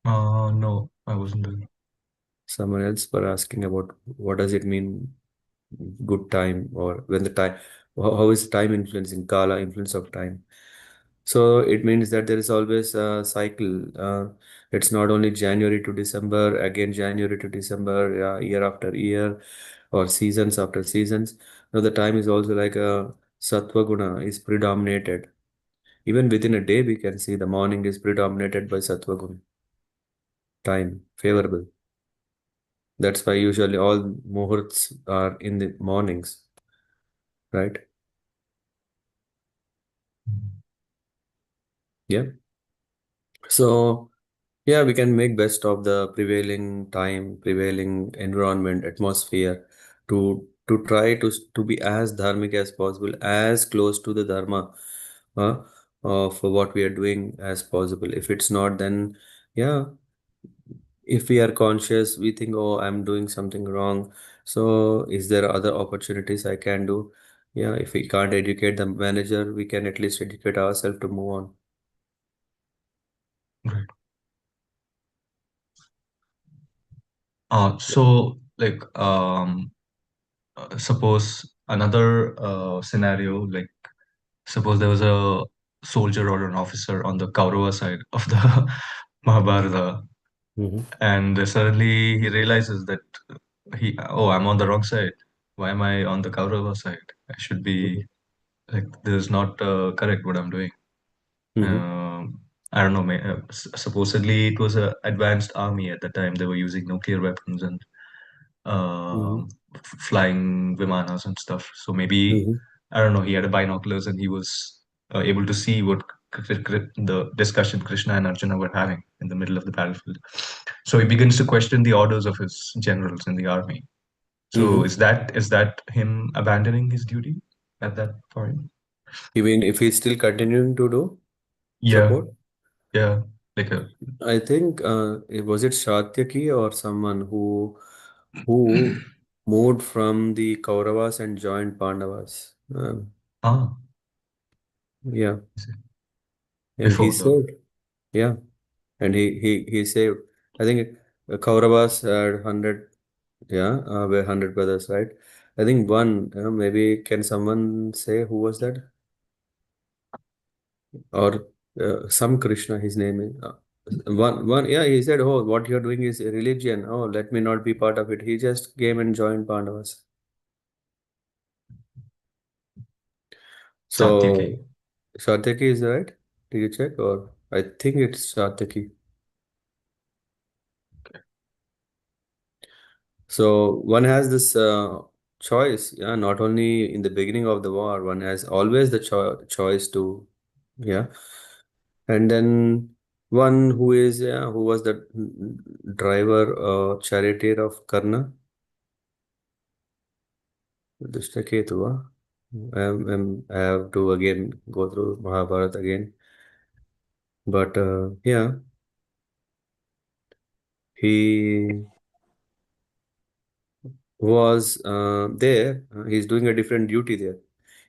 No, I wasn't there. Someone else were asking about what does it mean, good time, or when the time, how is time influencing Kala, influence of time. So it means that there is always a cycle. It's not only January to December, again January to December, year after year, or seasons after seasons. Now the time is also like a Sattva guna is predominated. Even within a day, we can see the morning is predominated by Sattva guna. Time favorable. That's why usually all muhurts are in the mornings, right? Yeah. So yeah, we can make best of the prevailing time, prevailing environment, atmosphere to try to be as dharmic as possible, as close to the dharma uh, of what we are doing as possible. If it's not, then yeah, if we are conscious, we think, oh, I'm doing something wrong. So is there other opportunities I can do? Yeah, if we can't educate the manager, we can at least educate ourselves to move on. Right. Yeah. So like suppose another scenario, like suppose there was a soldier or an officer on the Kaurava side of the Mahabharata, Mm-hmm. and suddenly he realizes that oh, I'm on the wrong side. Why am I on the Kaurava side? I should be like, this is not correct what I'm doing. Mm-hmm. Um, I don't know. Supposedly it was a advanced army at the time. They were using nuclear weapons and Mm-hmm. flying vimanas and stuff. So maybe Mm-hmm. I don't know. He had a binoculars and he was able to see what the discussion Krishna and Arjuna were having in the middle of the battlefield. So he begins to question the orders of his generals in the army. So Mm-hmm. is that him abandoning his duty at that point? You mean if he's still continuing to do Yeah, support? yeah, like a I think was it Shatyaki or someone who moved from the Kauravas and joined Pandavas. ah, Yeah, and he before the saved. Yeah, and he saved. I think Kauravas had 100. Yeah, were 100 brothers, right? I think one. Maybe can someone say who was that? Or some Krishna, his name is. One, yeah, he said, oh, what you're doing is a religion. Oh, let me not be part of it. He just came and joined Pandavas. Satyaki. So, Satyaki is right? Did you check? Or I think it's Satyaki. So, one has this choice. Yeah, not only in the beginning of the war, one has always the choice to, yeah. And then one who is, yeah, who was the driver, charioteer of Karna. Drishtaketu, huh? I have to again go through Mahabharata again. But yeah, he was there. He's doing a different duty there.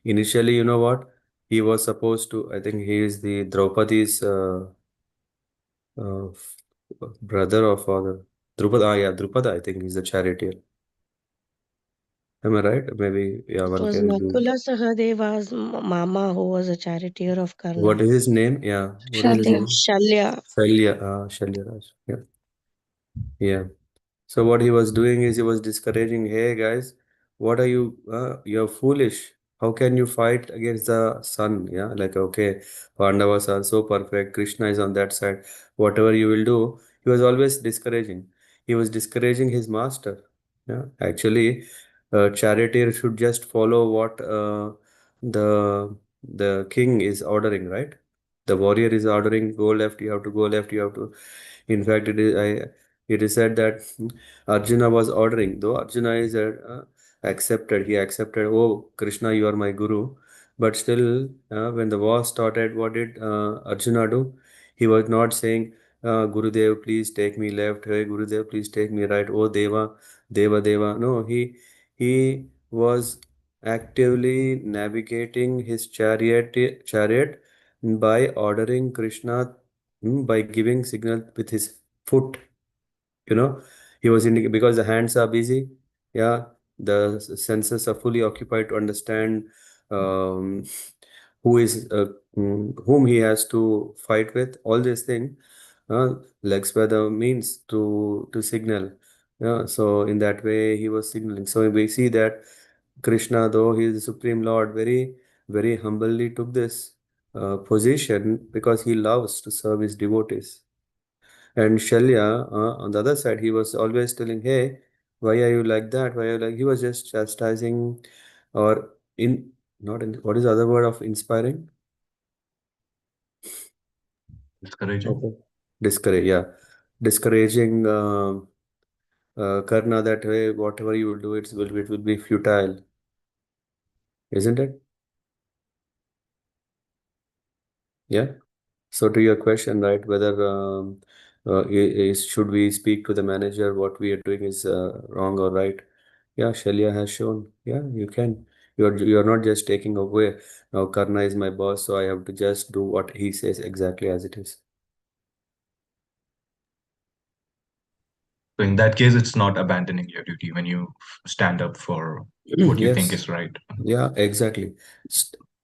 Initially, you know what? He was supposed to, I think he is the Draupadi's uh, f- brother or father. Drupada, yeah, Drupada, I think he's the charioteer. Am I right? Maybe, yeah, It one was can be. Nakula Sahadeva's mama who was a charioteer of What Karna. is his name? Yeah, what is I his think name? Shalya. Shalya Raj. Yeah. Yeah. So what he was doing is he was discouraging, hey guys, what are you? You're foolish. How can you fight against the sun? Yeah, like okay, Pandavas are so perfect. Krishna is on that side. Whatever you will do, he was always discouraging. He was discouraging his master. Yeah, actually, charioteer should just follow what the king is ordering, right? The warrior is ordering, go left, you have to go left, you have to. In fact, it is said that Arjuna was ordering, though Arjuna is accepted. He accepted, oh, Krishna, you are my guru. But still, when the war started, what did Arjuna do? He was not saying, Gurudev, please take me left. Hey, Gurudev, please take me right. Oh, Deva. No, he was actively navigating his chariot by ordering Krishna, by giving signal with his foot. You know, he was indicating because the hands are busy. Yeah, the senses are fully occupied to understand um, who is whom he has to fight with. All these things, legs were the means to signal. Yeah, so in that way he was signaling. So we see that Krishna, though he is the supreme lord, very humbly took this position because he loves to serve his devotees. And Shalya, on the other side, he was always telling, "Hey, why are you like that? Why are you like?" He was just chastising, or in not in what is the other word of inspiring? Discouraging. Okay, discourage. Yeah, discouraging Karna that way. Whatever you will do, it will be futile, isn't it? Yeah. So to your question, right, whether should we speak to the manager what we are doing is wrong or right? Yeah, Shalia has shown. Yeah, you can. You're not just taking away. Now Karna is my boss, so I have to just do what he says exactly as it is. So in that case, it's not abandoning your duty when you stand up for what you think Yes. is right. Yeah, exactly.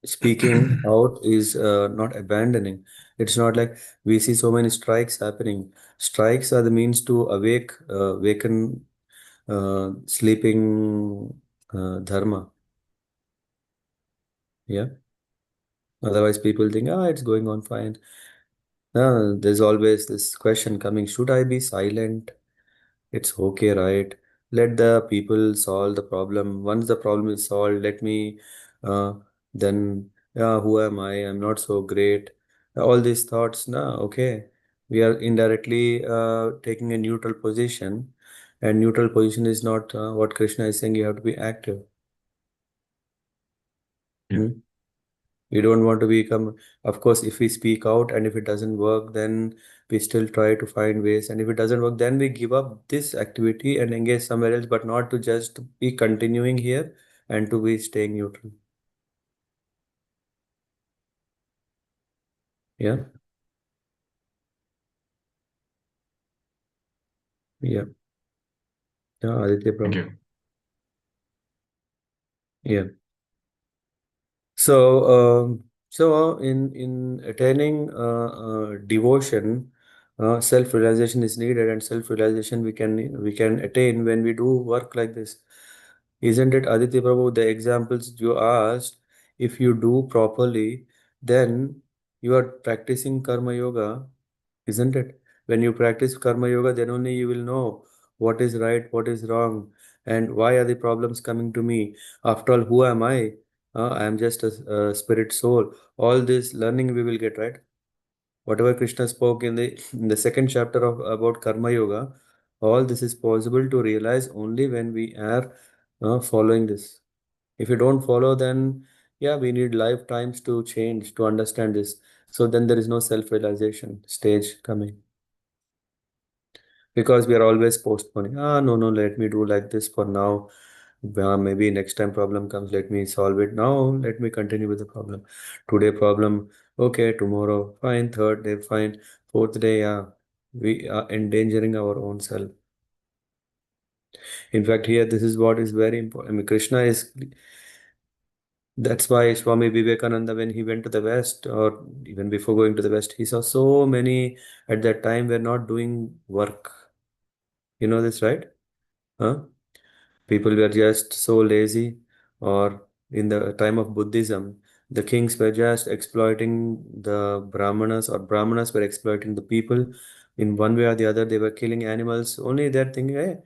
Speaking out is not abandoning. It's not like we see so many strikes happening. Strikes are the means to awaken sleeping dharma. Yeah. Otherwise, people think, it's going on fine. There's always this question coming, should I be silent? It's okay, right? Let the people solve the problem. Once the problem is solved, let me, uh, then, yeah, who am I? I'm not so great. All these thoughts, nah, okay. We are indirectly taking a neutral position, and neutral position is not what Krishna is saying, you have to be active. Yeah. Hmm? We don't want to become, of course, if we speak out and if it doesn't work, then we still try to find ways. And if it doesn't work, then we give up this activity and engage somewhere else, but not to just be continuing here and to be staying neutral. Yeah. Yeah. Yeah. Aditya Thank Prabhu. you. Yeah. So in attaining devotion, self-realization is needed, and self-realization we can attain when we do work like this. Isn't it, Aditya Prabhu? The examples you asked, if you do properly, then you are practicing karma yoga, isn't it? When you practice karma yoga, then only you will know what is right, what is wrong, and why are the problems coming to me. After all, who am I? I am just a spirit soul. All this learning we will get, right? Whatever Krishna spoke in the second chapter of about Karma Yoga, all this is possible to realize only when we are following this. If you don't follow, then yeah, we need lifetimes to change to understand this. So then there is no self-realization stage coming because we are always postponing. No, let me do like this for now. Maybe next time problem comes, let me solve it now. Let me continue with the problem. Today problem, okay. Tomorrow, fine. Third day, fine. Fourth day, yeah. We are endangering our own self. In fact, here this is what is very important. I mean, Krishna is. That's why Swami Vivekananda, when he went to the West, or even before going to the West, he saw so many at that time were not doing work. You know this, right? Huh? People were just so lazy, or in the time of Buddhism, the kings were just exploiting the Brahmanas, or Brahmanas were exploiting the people. In one way or the other, they were killing animals. Only that thinking, hey,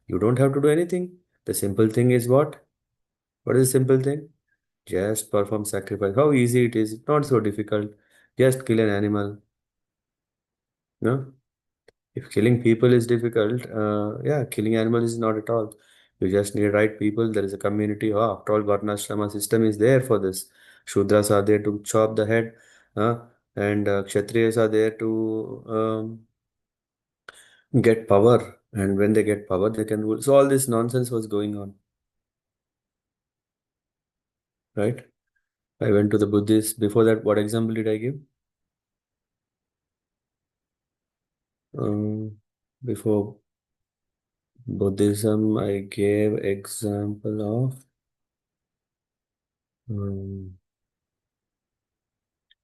you don't have to do anything. The simple thing is what? What is the simple thing? Just perform sacrifice. How easy it is. It's not so difficult. Just kill an animal. No? If killing people is difficult, yeah, killing animals is not at all. You just need right people. There is a community. After all, Varnashrama system is there for this. Shudras are there to chop the head, and Kshatriyas are there to get power, and when they get power, they can rule. So all this nonsense was going on, right? I went to the Buddhist. Before that, what example did I give? Before Buddhism, I gave example of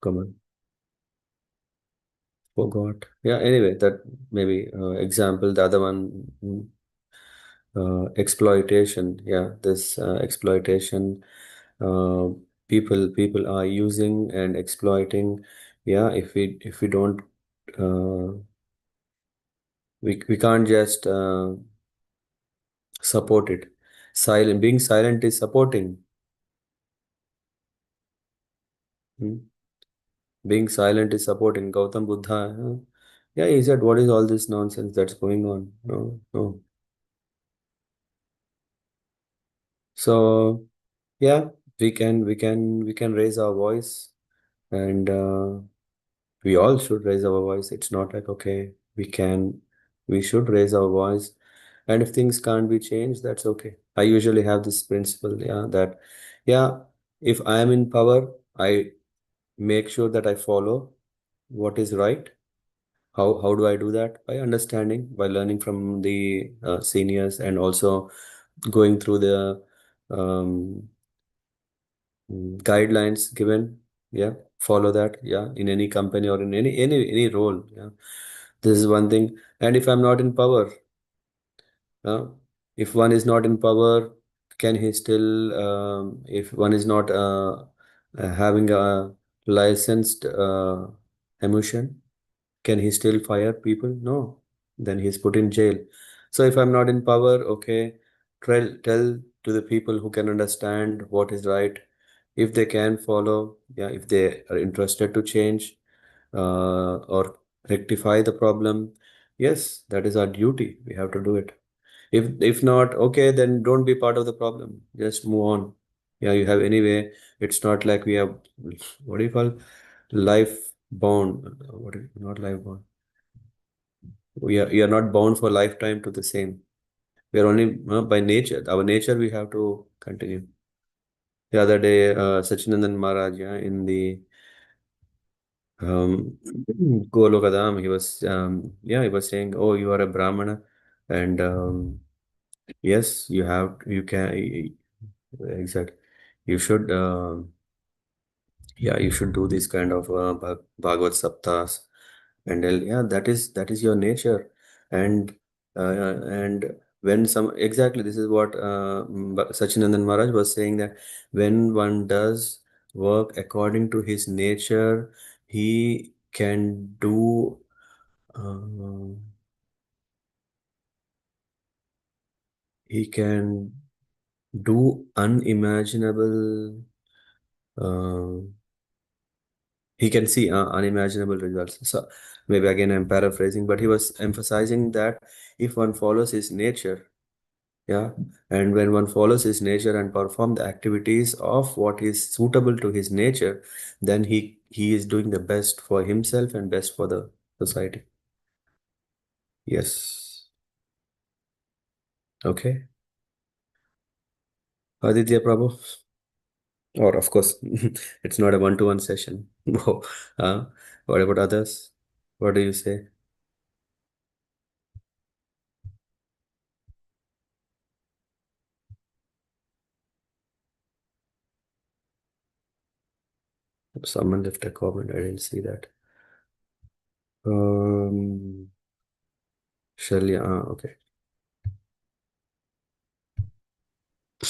come on, forgot. Yeah, anyway, that maybe example. The other one, exploitation. Yeah, this exploitation. Uh, people are using and exploiting. Yeah, if we don't, uh, we can't just support it. Being silent is supporting. Hmm? Being silent is supporting. Gautam Buddha. Yeah, he said, "What is all this nonsense that's going on?" No, no. So yeah, we can raise our voice, and we all should raise our voice. It's not like, okay, we should raise our voice, and if things can't be changed, that's okay. I usually have this principle, yeah, that yeah, if I am in power, I make sure that I follow what is right. How do I do that? By understanding, by learning from the seniors, and also going through the um, guidelines given. Yeah, follow that. Yeah, in any company or in any role. Yeah, this is one thing. And if I'm not in power, uh, if one is not in power, can he still? If one is not having a licensed emission, can he still fire people? No. Then he's put in jail. So if I'm not in power, okay, tell to the people who can understand what is right. If they can follow, yeah, if they are interested to change or rectify the problem, yes, that is our duty. We have to do it. If not, okay, then don't be part of the problem. Just move on. Yeah, you have anyway. It's not like we have, what do you call, life bound. Not life bound. We are not bound for lifetime to the same. We are only by nature. Our nature we have to continue. The other day, Sachinandan Maharaj, yeah, in the um, Golokadam, he was saying, "Oh, you are a Brahmana, and yes, you can, exactly, you should, yeah, you should do this kind of Bhagavad Saptas." And yeah, that is your nature. And when some, exactly, this is what Sachinandan Maharaj was saying, that when one does work according to his nature, he can do uh, he can do unimaginable, uh, he can see unimaginable results. So maybe again I'm paraphrasing, but he was emphasizing that if one follows his nature, yeah, and when one follows his nature and perform the activities of what is suitable to his nature, then he is doing the best for himself and best for the society. Yes. Okay. Aditya Prabhu. Or of course, it's not a one-to-one session. No. What about others? What do you say? Someone left a comment. I didn't see that. Shirley, okay.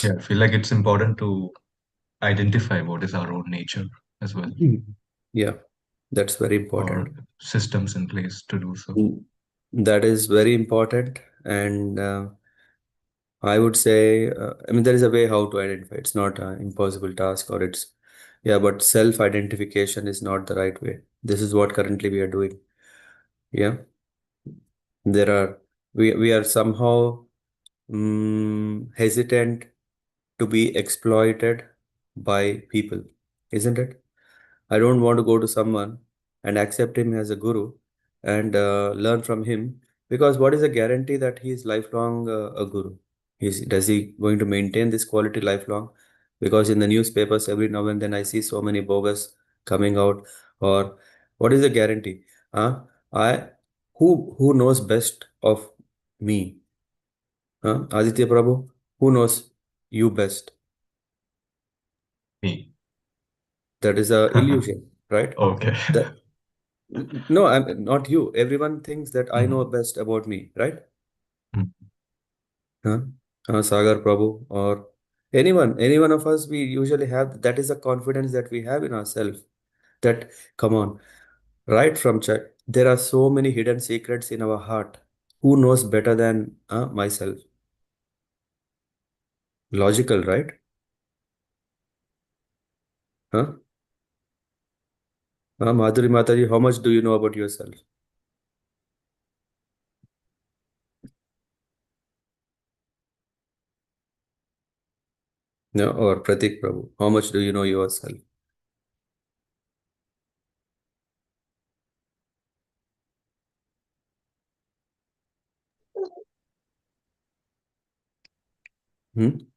Yeah, I feel like it's important to identify what is our own nature as well, Yeah, that's very or important. systems in place to do so. That is very important. And I would say, I mean, there is a way how to identify. It's not an impossible task, or yeah, but self-identification is not the right way. This is what currently we are doing. Yeah, there are, we are somehow hesitant to be exploited by people, isn't it? I don't want to go to someone and accept him as a guru and learn from him Because what is the guarantee that he is lifelong a guru? Does he going to maintain this quality lifelong? Because in the newspapers, every now and then I see so many bogus coming out. Or what is the guarantee? I who knows best of me? Aditya Prabhu, who knows you best? Me. That is a illusion, right? Okay. That no, I'm not you. Everyone thinks that I know Mhm. best about me, right? Mhm. Huh? Sagar Prabhu or any one of us, we usually have that is a confidence that we have in ourselves. That come on, right from child, there are so many hidden secrets in our heart. Who knows better than myself? Logical, right? Huh? Madhuri Mataji, how much do you know about yourself? No, or Pratik Prabhu, how much do you know yourself? Hmm?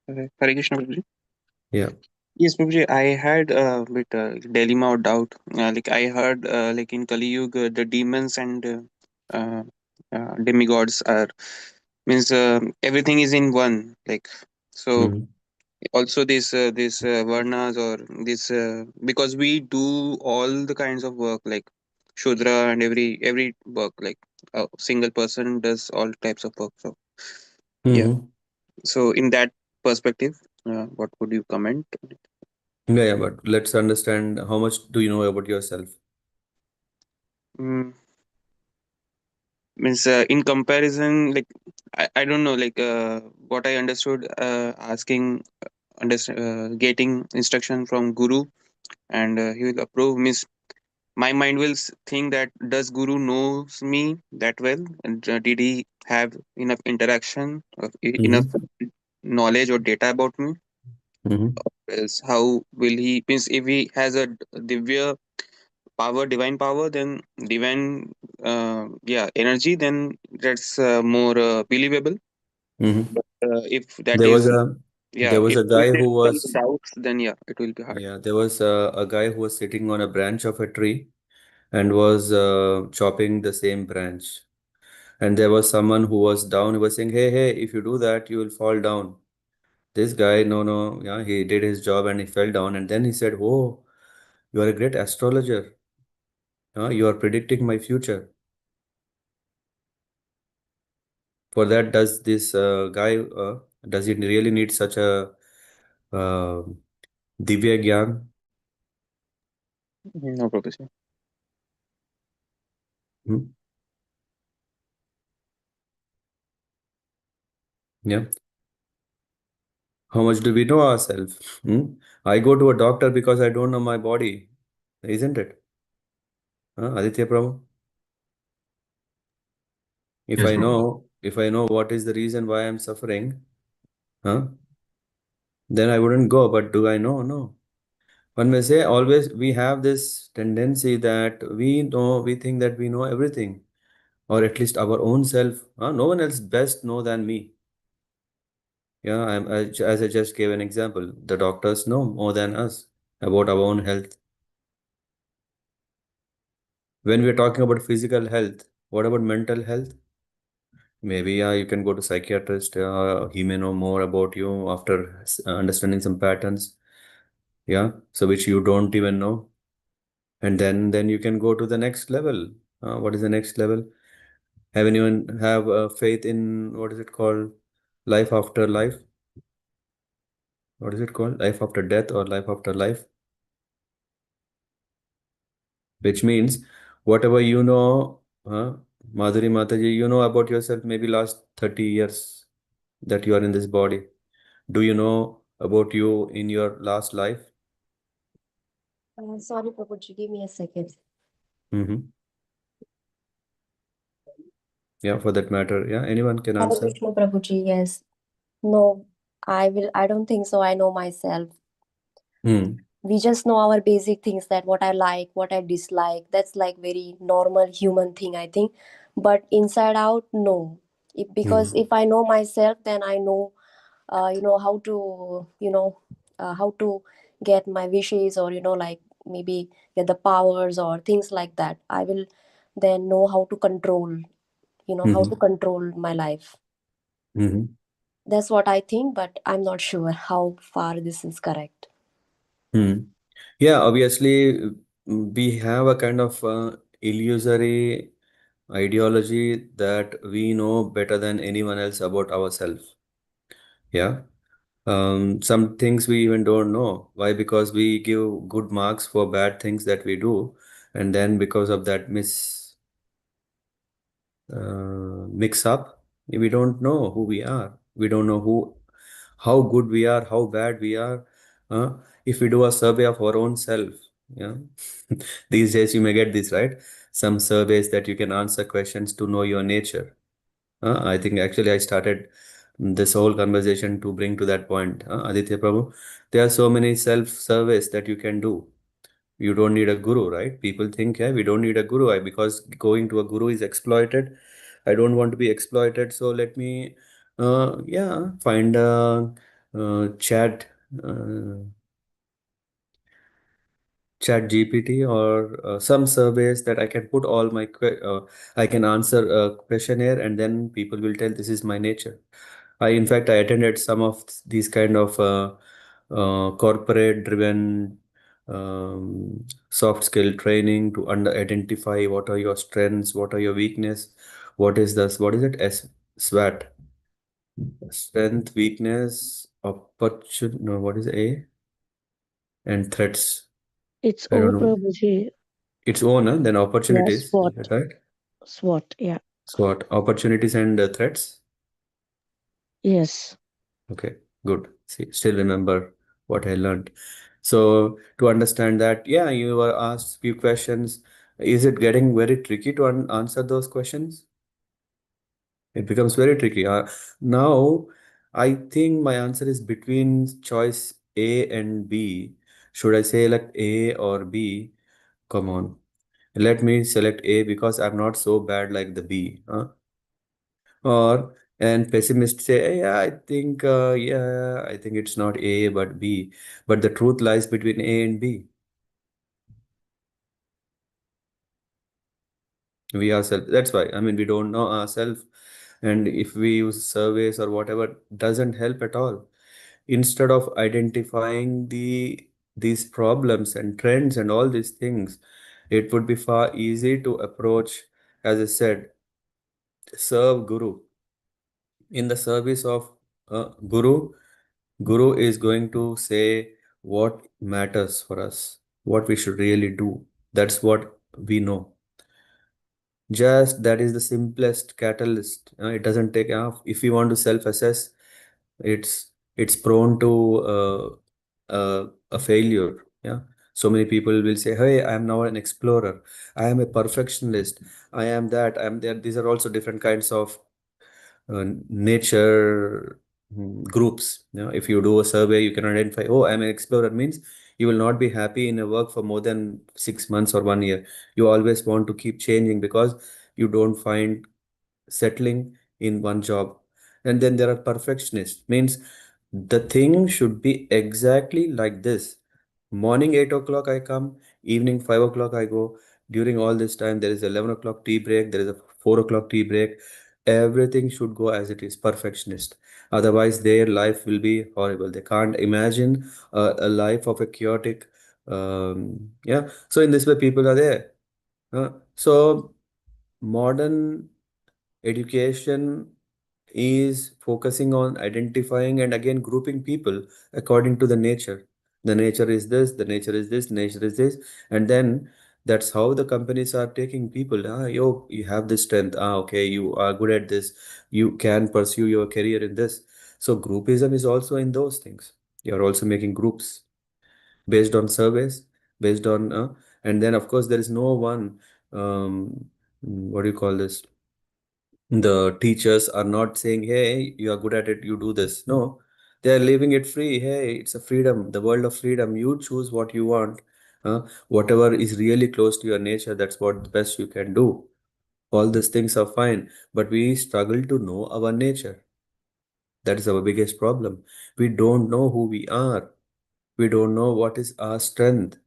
Hare Krishna, Prabhuji. Yeah. Yes, Prabhuji, I had a bit dilemma or doubt. Like I heard, like in Kali Yuga, the demons and uh, demigods are means everything is in one. Like so, Hmm. also this varnas or this because we do all the kinds of work like Shudra and every work like a single person does all types of work. So yeah. Hmm. So in that perspective, what would you comment? Yeah, yeah, but let's understand how much do you know about yourself? Mm, means in comparison, like I don't know, like what I understood, asking, getting instruction from Guru and he will approve. Means my mind will think that does Guru knows me that well, and did he have enough interaction, enough Hmm. knowledge or data about me? Hmm. Else, how will he? Means if he has a divya power, divine power, then divine yeah energy, then that's more believable. Hmm. But if that There was is a yeah, there was if a if guy there who is some was doubts, then yeah, it will be hard. yeah, there was a guy who was sitting on a branch of a tree and was chopping the same branch. And there was someone who was down, who was saying, hey, hey, if you do that, you will fall down. This guy, no, no, yeah, he did his job and he fell down. And then he said, oh, you are a great astrologer. You are predicting my future. For that, does this guy, does he really need such a uh, Divya Gyan? No problem. Hmm? Yeah. How much do we know ourselves? Hmm? I go to a doctor because I don't know my body, isn't it? Aditya Prabhu? Yes, Prabhuji. If I know what is the reason why I'm suffering, huh, then I wouldn't go. But do I know? No. One may say always we have this tendency that we think that we know everything, or at least our own self. No one else best know than me. Yeah, as I just gave an example, the doctors know more than us about our own health. When we're talking about physical health, what about mental health? Maybe you can go to psychiatrist. He may know more about you after understanding some patterns. Yeah, so which you don't even know, and then you can go to the next level. What is the next level? Have anyone have faith in what is it called? Life after life? What is it called? Life after death or life after life? Which means whatever you know, Madhuri Mataji, you know about yourself maybe last 30 years that you are in this body. Do you know about you in your last life? Sorry, Prabhuji, give me a second. Mm-hmm. Yeah, for that matter. Yeah, anyone can Hare answer. Krishna, Prabhuji, yes. No, I don't think so. I know myself. Hmm. We just know our basic things that what I like, what I dislike. That's like very normal human thing, I think. but inside out, no. Because if I know myself, then I know, how to, how to get my wishes, or like maybe get the powers or things like that. I will then know how to control, how to control my life. Mm-hmm. That's what I think, but I'm not sure how far this is correct. Hmm. Yeah, obviously, we have a kind of illusory ideology that we know better than anyone else about ourselves. Yeah. Some things we even don't know. Why? Because we give good marks for bad things that we do, and then because of that mix up, we don't know who we are. We don't know how good we are, how bad we are. Uh, if we do a survey of our own self, yeah, these days you may get this, right? Some surveys that you can answer questions to know your nature. I think actually I started this whole conversation to bring to that point. Aditya Prabhu, there are so many self surveys that you can do. You don't need a guru, right? People think, yeah, we don't need a guru because going to a guru is exploited. I don't want to be exploited, so let me, yeah, find a chat. Uh, chat GPT or some surveys that I can put all my I can answer a questionnaire and then people will tell this is my nature. In fact, I attended some of these kind of corporate driven soft skill training to identify what are your strengths, what are your weakness, what is it? SWAT, strength, weakness, opportunity, no, what is A? And threats. It's I don't O know. Prabhuji. Its own, then Yeah, opportunities, is SWOT. that right? SWOT. Yeah. So what opportunities and threats? Yes. Okay, good. See, still remember what I learned. So to understand that, yeah, you were asked few questions. Is it getting very tricky to answer those questions? It becomes very tricky. Now, I think my answer is between choice A and B. Should I say like A or B? Come on. Let me select A because I'm not so bad like the B. Or and pessimists say, yeah, I think it's not A but B. But the truth lies between A and B. We ourselves. That's why. I mean, we don't know ourselves, and if we use surveys or whatever, doesn't help at all. Instead of identifying these problems and trends and all these things, it would be far easy to approach, as I said, serve Guru in the service of Guru. Guru is going to say what matters for us, what we should really do. That's what we know. Just that is the simplest catalyst. It doesn't take enough. If you want to self-assess, it's prone to a failure. Yeah. So many people will say, "Hey, I am now an explorer. I am a perfectionist. I am that. I am there." These are also different kinds of nature groups. If you do a survey, you can identify, oh, I'm an explorer means you will not be happy in a work for more than 6 months or 1 year. You always want to keep changing because you don't find settling in one job. And then there are perfectionists, means the thing should be exactly like this. Morning 8 o'clock I come, evening 5 o'clock I go. During all this time, there is 11 o'clock tea break, there is a 4 o'clock tea break. Everything should go as it is, perfectionist. Otherwise, their life will be horrible. They can't imagine a life of a chaotic. Yeah. So, in this way, people are there. So, modern education is focusing on identifying and again grouping people according to the nature. The nature is this, the nature is this, nature is this, and then that's how the companies are taking people. Yo, you have this strength. Okay, you are good at this. You can pursue your career in this. So groupism is also in those things. You're also making groups based on surveys, based on, and then of course there is no one. What do you call this? The teachers are not saying, hey, you are good at it, you do this. No, they are leaving it free. Hey, it's a freedom, the world of freedom. You choose what you want. Whatever is really close to your nature, that's what the best you can do. All these things are fine, but we struggle to know our nature. That is our biggest problem. We don't know who we are. We don't know what is our strength.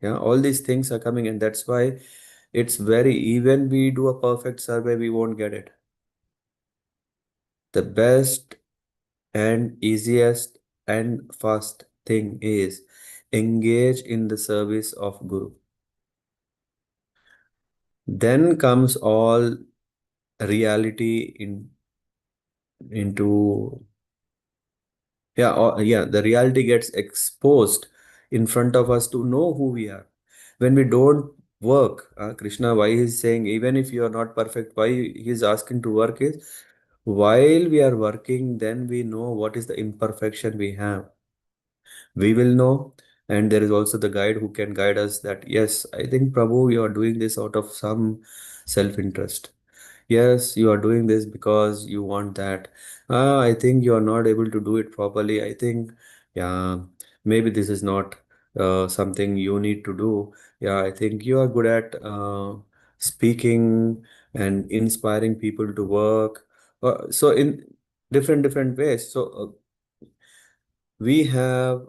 Yeah, all these things are coming, and that's why it's very, even we do a perfect survey, we won't get it. The best and easiest and fast thing is engage in the service of Guru. Then comes all reality into the reality gets exposed in front of us to know who we are. When we don't work, Krishna, why he's saying even if you are not perfect, why he's asking to work is while we are working, then we know what is the imperfection we have. We will know, and there is also the guide who can guide us that yes, I think Prabhu, you are doing this out of some self-interest. Yes, you are doing this because you want that. I think you are not able to do it properly. I think, yeah, maybe this is not something you need to do. Yeah, I think you are good at speaking and inspiring people to work. So in different ways. So we have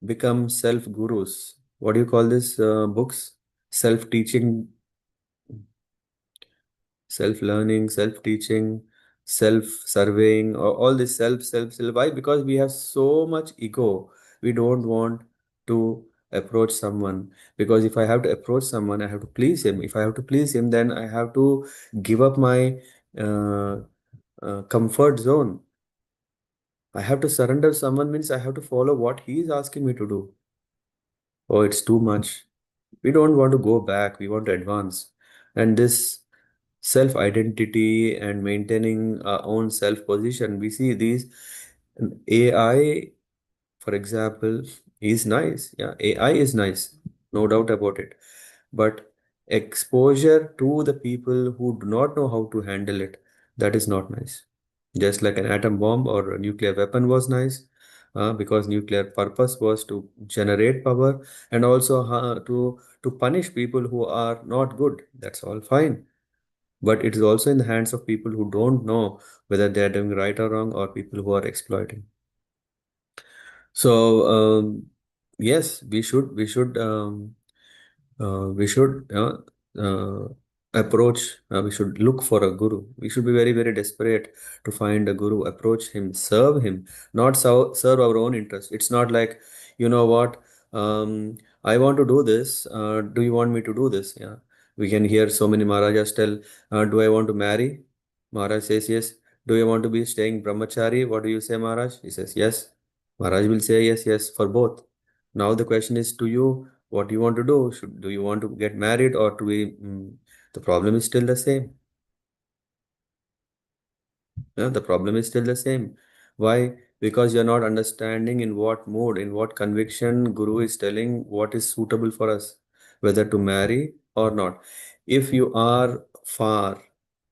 become self gurus. What do you call this books? Self teaching, self learning, self teaching, self surveying, all this self. Why? Because we have so much ego. We don't want to approach someone, because if I have to approach someone, I have to please him. If I have to please him, then I have to give up my uh, comfort zone. I have to surrender someone means I have to follow what he is asking me to do. Oh, it's too much. We don't want to go back, we want to advance. And this self identity and maintaining our own self position, we see these AI, for example, is nice. Yeah, AI is nice, no doubt about it. But exposure to the people who do not know how to handle it, that is not nice. Just like an atom bomb or a nuclear weapon was nice, because nuclear purpose was to generate power and also to punish people who are not good. That's all fine. But it is also in the hands of people who don't know whether they are doing right or wrong, or people who are exploiting. So yes, we should uh, approach, we should look for a guru. We should be very, very desperate to find a guru, approach him, serve him, not serve our own interest. It's not like, you know what, I want to do this. Do you want me to do this? Yeah. We can hear so many Maharajas tell, do I want to marry? Maharaj says yes. Do you want to be staying brahmachari? What do you say, Maharaj? He says yes. Maharaj will say yes, yes, for both. Now the question is to you, what do you want to do? Do you want to get married or to be? The problem is still the same. Yeah, the problem is still the same. Why? Because you're not understanding in what mode, in what conviction Guru is telling what is suitable for us, whether to marry or not. If you are far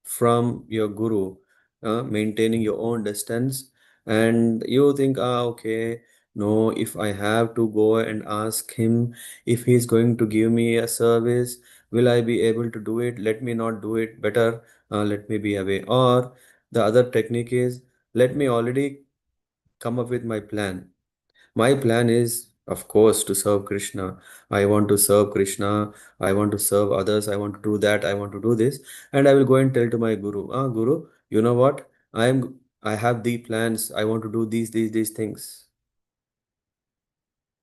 from your Guru, maintaining your own distance, and you think, okay, no, if I have to go and ask him if he's going to give me a service, will I be able to do it? Let me not do it. Better, let me be away. Or the other technique is, let me already come up with my plan. My plan is, of course, to serve Krishna. I want to serve Krishna. I want to serve others. I want to do that. I want to do this. And I will go and tell to my Guru, Guru, you know what? I have the plans. I want to do these things.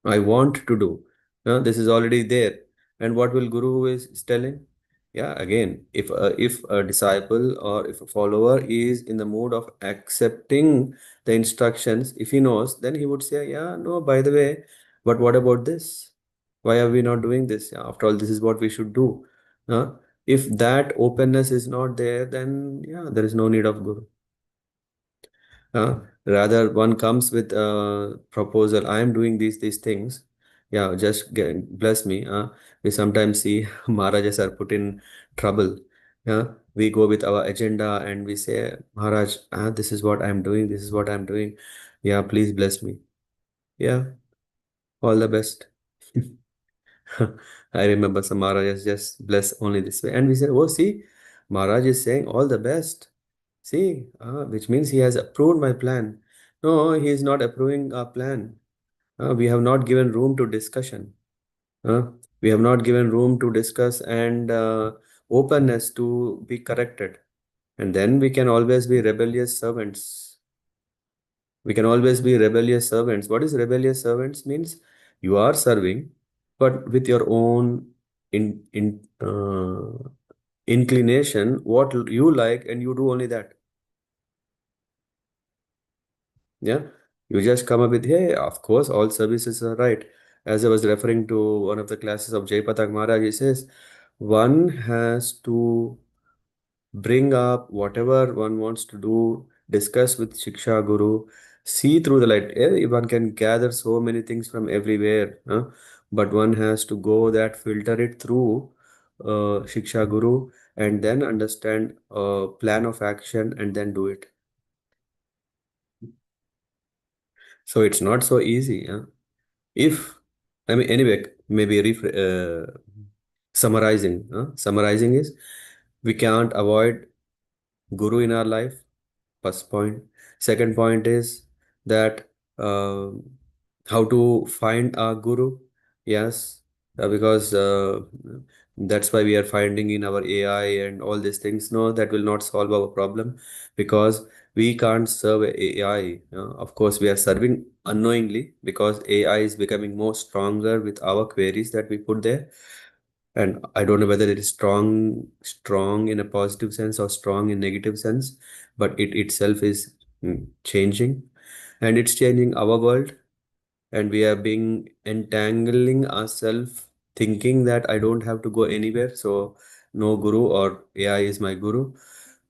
I want to do. This is already there. And what will Guru is telling? Yeah, again, if a disciple or if a follower is in the mood of accepting the instructions, if he knows, then he would say, yeah, no, by the way, but what about this? Why are we not doing this? Yeah, after all, this is what we should do. If that openness is not there, then yeah, there is no need of Guru. Rather, one comes with a proposal. I am doing these things. Yeah, just bless me. We sometimes see Maharajas are put in trouble. Yeah, we go with our agenda and we say, Maharaj, this is what I am doing. This is what I am doing. Yeah, please bless me. Yeah, all the best. I remember some Maharajas just bless only this way. And we said, oh, see, Maharaj is saying all the best. See, which means he has approved my plan. No, he is not approving our plan. We have not given room to discussion. Uh, we have not given room to discuss and openness to be corrected. And then we can always be rebellious servants. We can always be rebellious servants. What is rebellious servants means? You are serving, but with your own inclination, what you like, and you do only that. Yeah, you just come up with, hey, of course, all services are right. As I was referring to one of the classes of Jay Patak Maharaj, he says, one has to bring up whatever one wants to do, discuss with Shiksha Guru, see through the light. One can gather so many things from everywhere, huh? But one has to go that, filter it through Shiksha Guru, and then understand a plan of action and then do it. So it's not so easy. Huh? If, I mean, anyway, maybe summarizing. Summarizing is, we can't avoid Guru in our life. First point. Second point is that how to find a guru. Yes, because that's why we are finding in our AI and all these things. No, that will not solve our problem, because we can't serve AI. Of course, we are serving unknowingly because AI is becoming more stronger with our queries that we put there. And I don't know whether it is strong in a positive sense or strong in negative sense, but it itself is changing, and it's changing our world, and we are being entangling ourselves, thinking that I don't have to go anywhere, so no guru or AI is my guru.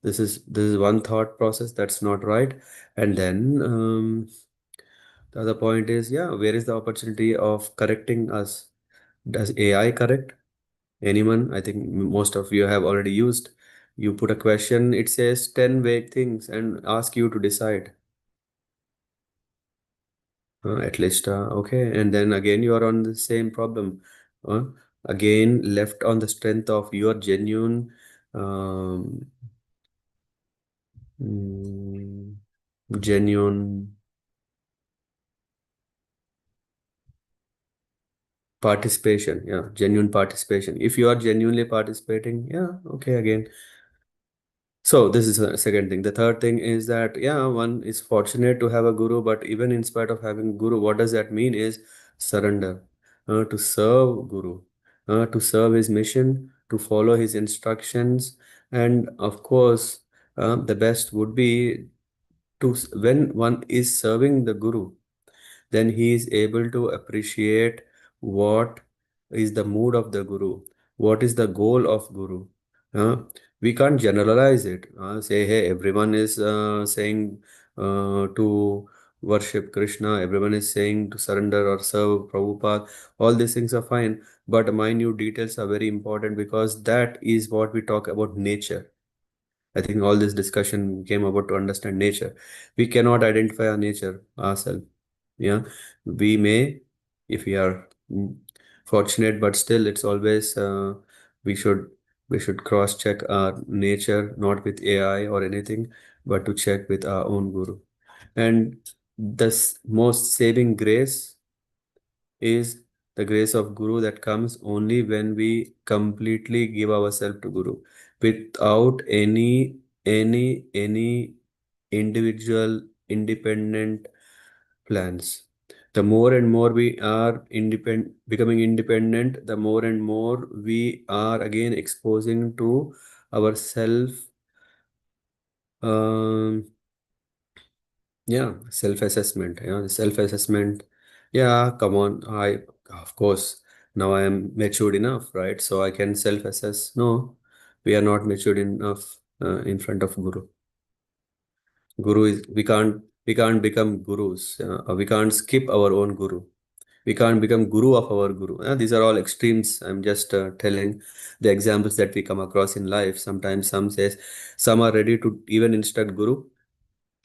This is one thought process that's not right. And then the other point is, yeah, where is the opportunity of correcting us? Does AI correct anyone? I think most of you have already used. You put a question, it says 10 vague things and ask you to decide. At least, okay. And then again, you are on the same problem. Uh, Again, left on the strength of your genuine um, mm, genuine participation. Yeah, genuine participation. If you are genuinely participating, yeah, okay, again. So this is the second thing. The third thing is that, yeah, one is fortunate to have a guru, but even in spite of having guru, what does that mean is surrender, to serve guru, to serve his mission, to follow his instructions. And of course, the best would be when one is serving the guru, then he is able to appreciate what is the mood of the guru, what is the goal of guru. uh, we can't generalize it, say, hey, everyone is saying to worship Krishna, everyone is saying to surrender or serve Prabhupada. All these things are fine, but minute details are very important, because that is what we talk about nature. I think all this discussion came about to understand nature. We cannot identify our nature ourselves. Yeah, we may, if we are fortunate, but still, it's always we should we should cross check our nature, not with AI or anything, but to check with our own guru. And the most saving grace is the grace of Guru that comes only when we completely give ourselves to Guru, without any individual independent plans. The more and more we are becoming independent, the more and more we are again exposing to ourself. Um, yeah, self-assessment. Yeah, self-assessment. Yeah, come on. Of course, now I am matured enough, right? So I can self-assess. No, we are not matured enough in front of Guru. We can't become gurus. We can't skip our own Guru. We can't become Guru of our Guru. These are all extremes. I'm just telling the examples that we come across in life. Sometimes some are ready to even instruct Guru.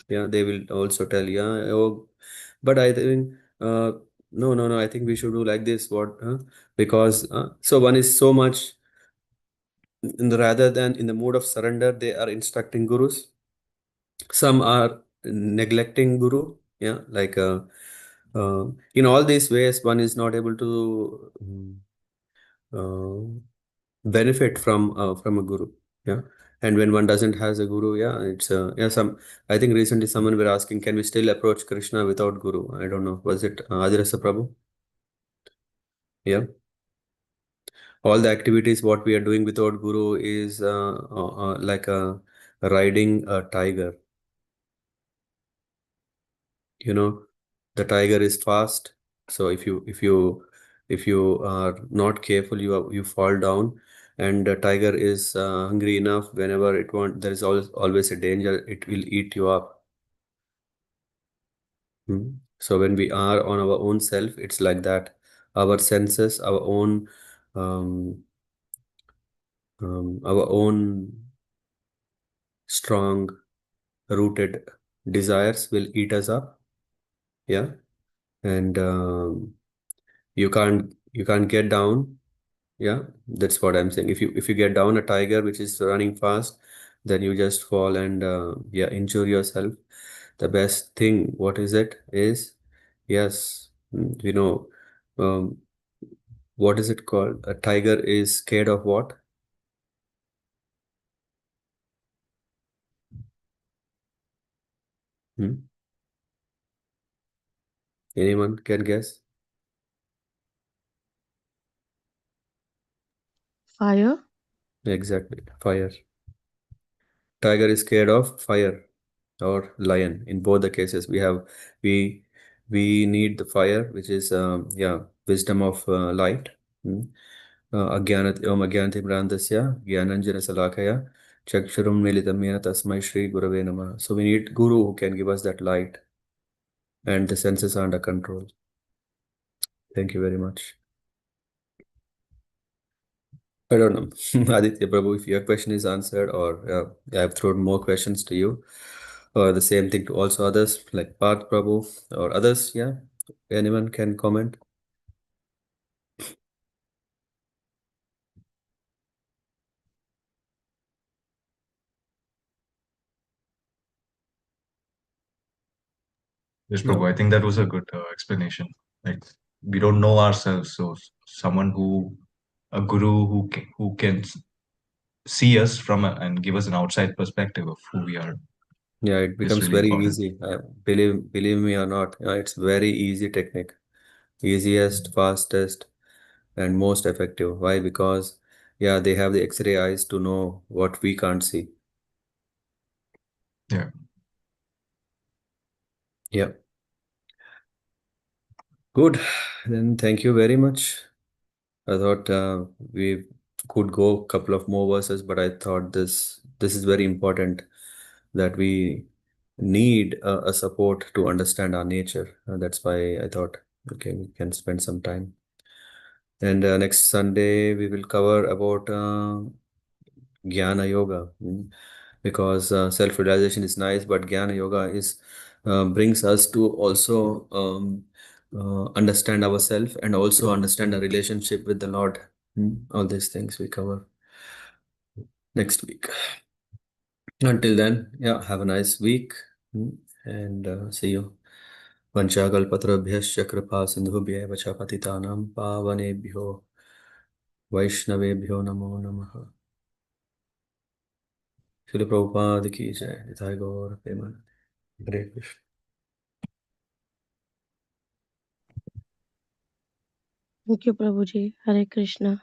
Yeah, they will also tell, yeah, oh, but I think, no, I think we should do like this. What? Because so one is so much rather than in the mood of surrender, they are instructing gurus. Some are neglecting guru. Yeah, like in all these ways, one is not able to uh, benefit from a guru. Yeah, and when one doesn't has a guru, yeah, it's yeah. Some I think recently someone were asking, can we still approach Krishna without guru? I don't know. Was it Adirasa Prabhu? Yeah. All the activities what we are doing without guru is like a riding a tiger. You know, the tiger is fast, so if you are not careful, you fall down, and the tiger is hungry enough. Whenever it want, there is always a danger it will eat you up. So when we are on our own self, it's like that. Our senses, um, our own strong rooted desires will eat us up. Yeah, and you can't get down. Yeah, that's what I'm saying. If you get down a tiger which is running fast, then you just fall and yeah, injure yourself. The best thing, what is it? Is yes, um, what is it called? A tiger is scared of what? Hmm? Anyone can guess? Fire? Exactly, fire. Tiger is scared of fire or lion. In both the cases, we we need the fire, which is yeah, wisdom of light. Hmm. अज्ञानत एवं अज्ञानतिमिरान्धस्य ज्ञानाञ्जनशलाकया चक्षुरुं मिलितं येन तस्मै श्री गुरवे नमः. So we need guru who can give us that light, and the senses are under control. Thank you very much. I don't know, Aditya Prabhu, if your question is answered, or I've thrown more questions to you, or the same thing to also others like Parth Prabhu or others. Yeah, anyone can comment. Yes, No. Prabhu, I think that was a good explanation. Like, we don't know ourselves, so a guru who can see us and give us an outside perspective of who we are Yeah, it is becomes really very important. easy. Believe me or not, it's very easy technique, easiest, fastest, and most effective. Why? Because yeah, they have the X-ray eyes to know what we can't see. Yeah. Yeah. Good. Then thank you very much. I thought we could go a couple of more verses, but I thought this is very important that we need a support to understand our nature. That's why I thought, okay, we can spend some time. And next Sunday we will cover about Jnana Yoga, because self-realization is nice, but Jnana Yoga is brings us to also understand ourselves and also understand our relationship with the Lord. All these things we cover next week. Until then, yeah, have a nice week, and see you. वंशाकल्पतरुभ्यश्च कृपा सिन्धुभ्येव च पतितानां पावनेभ्यो वैष्णवेभ्यो नमो नमः. श्रील प्रभुपाद की जय. निताय गौर प्रेमानंद. हरे Krishna. Thank you, Prabhuji. Hare Krishna.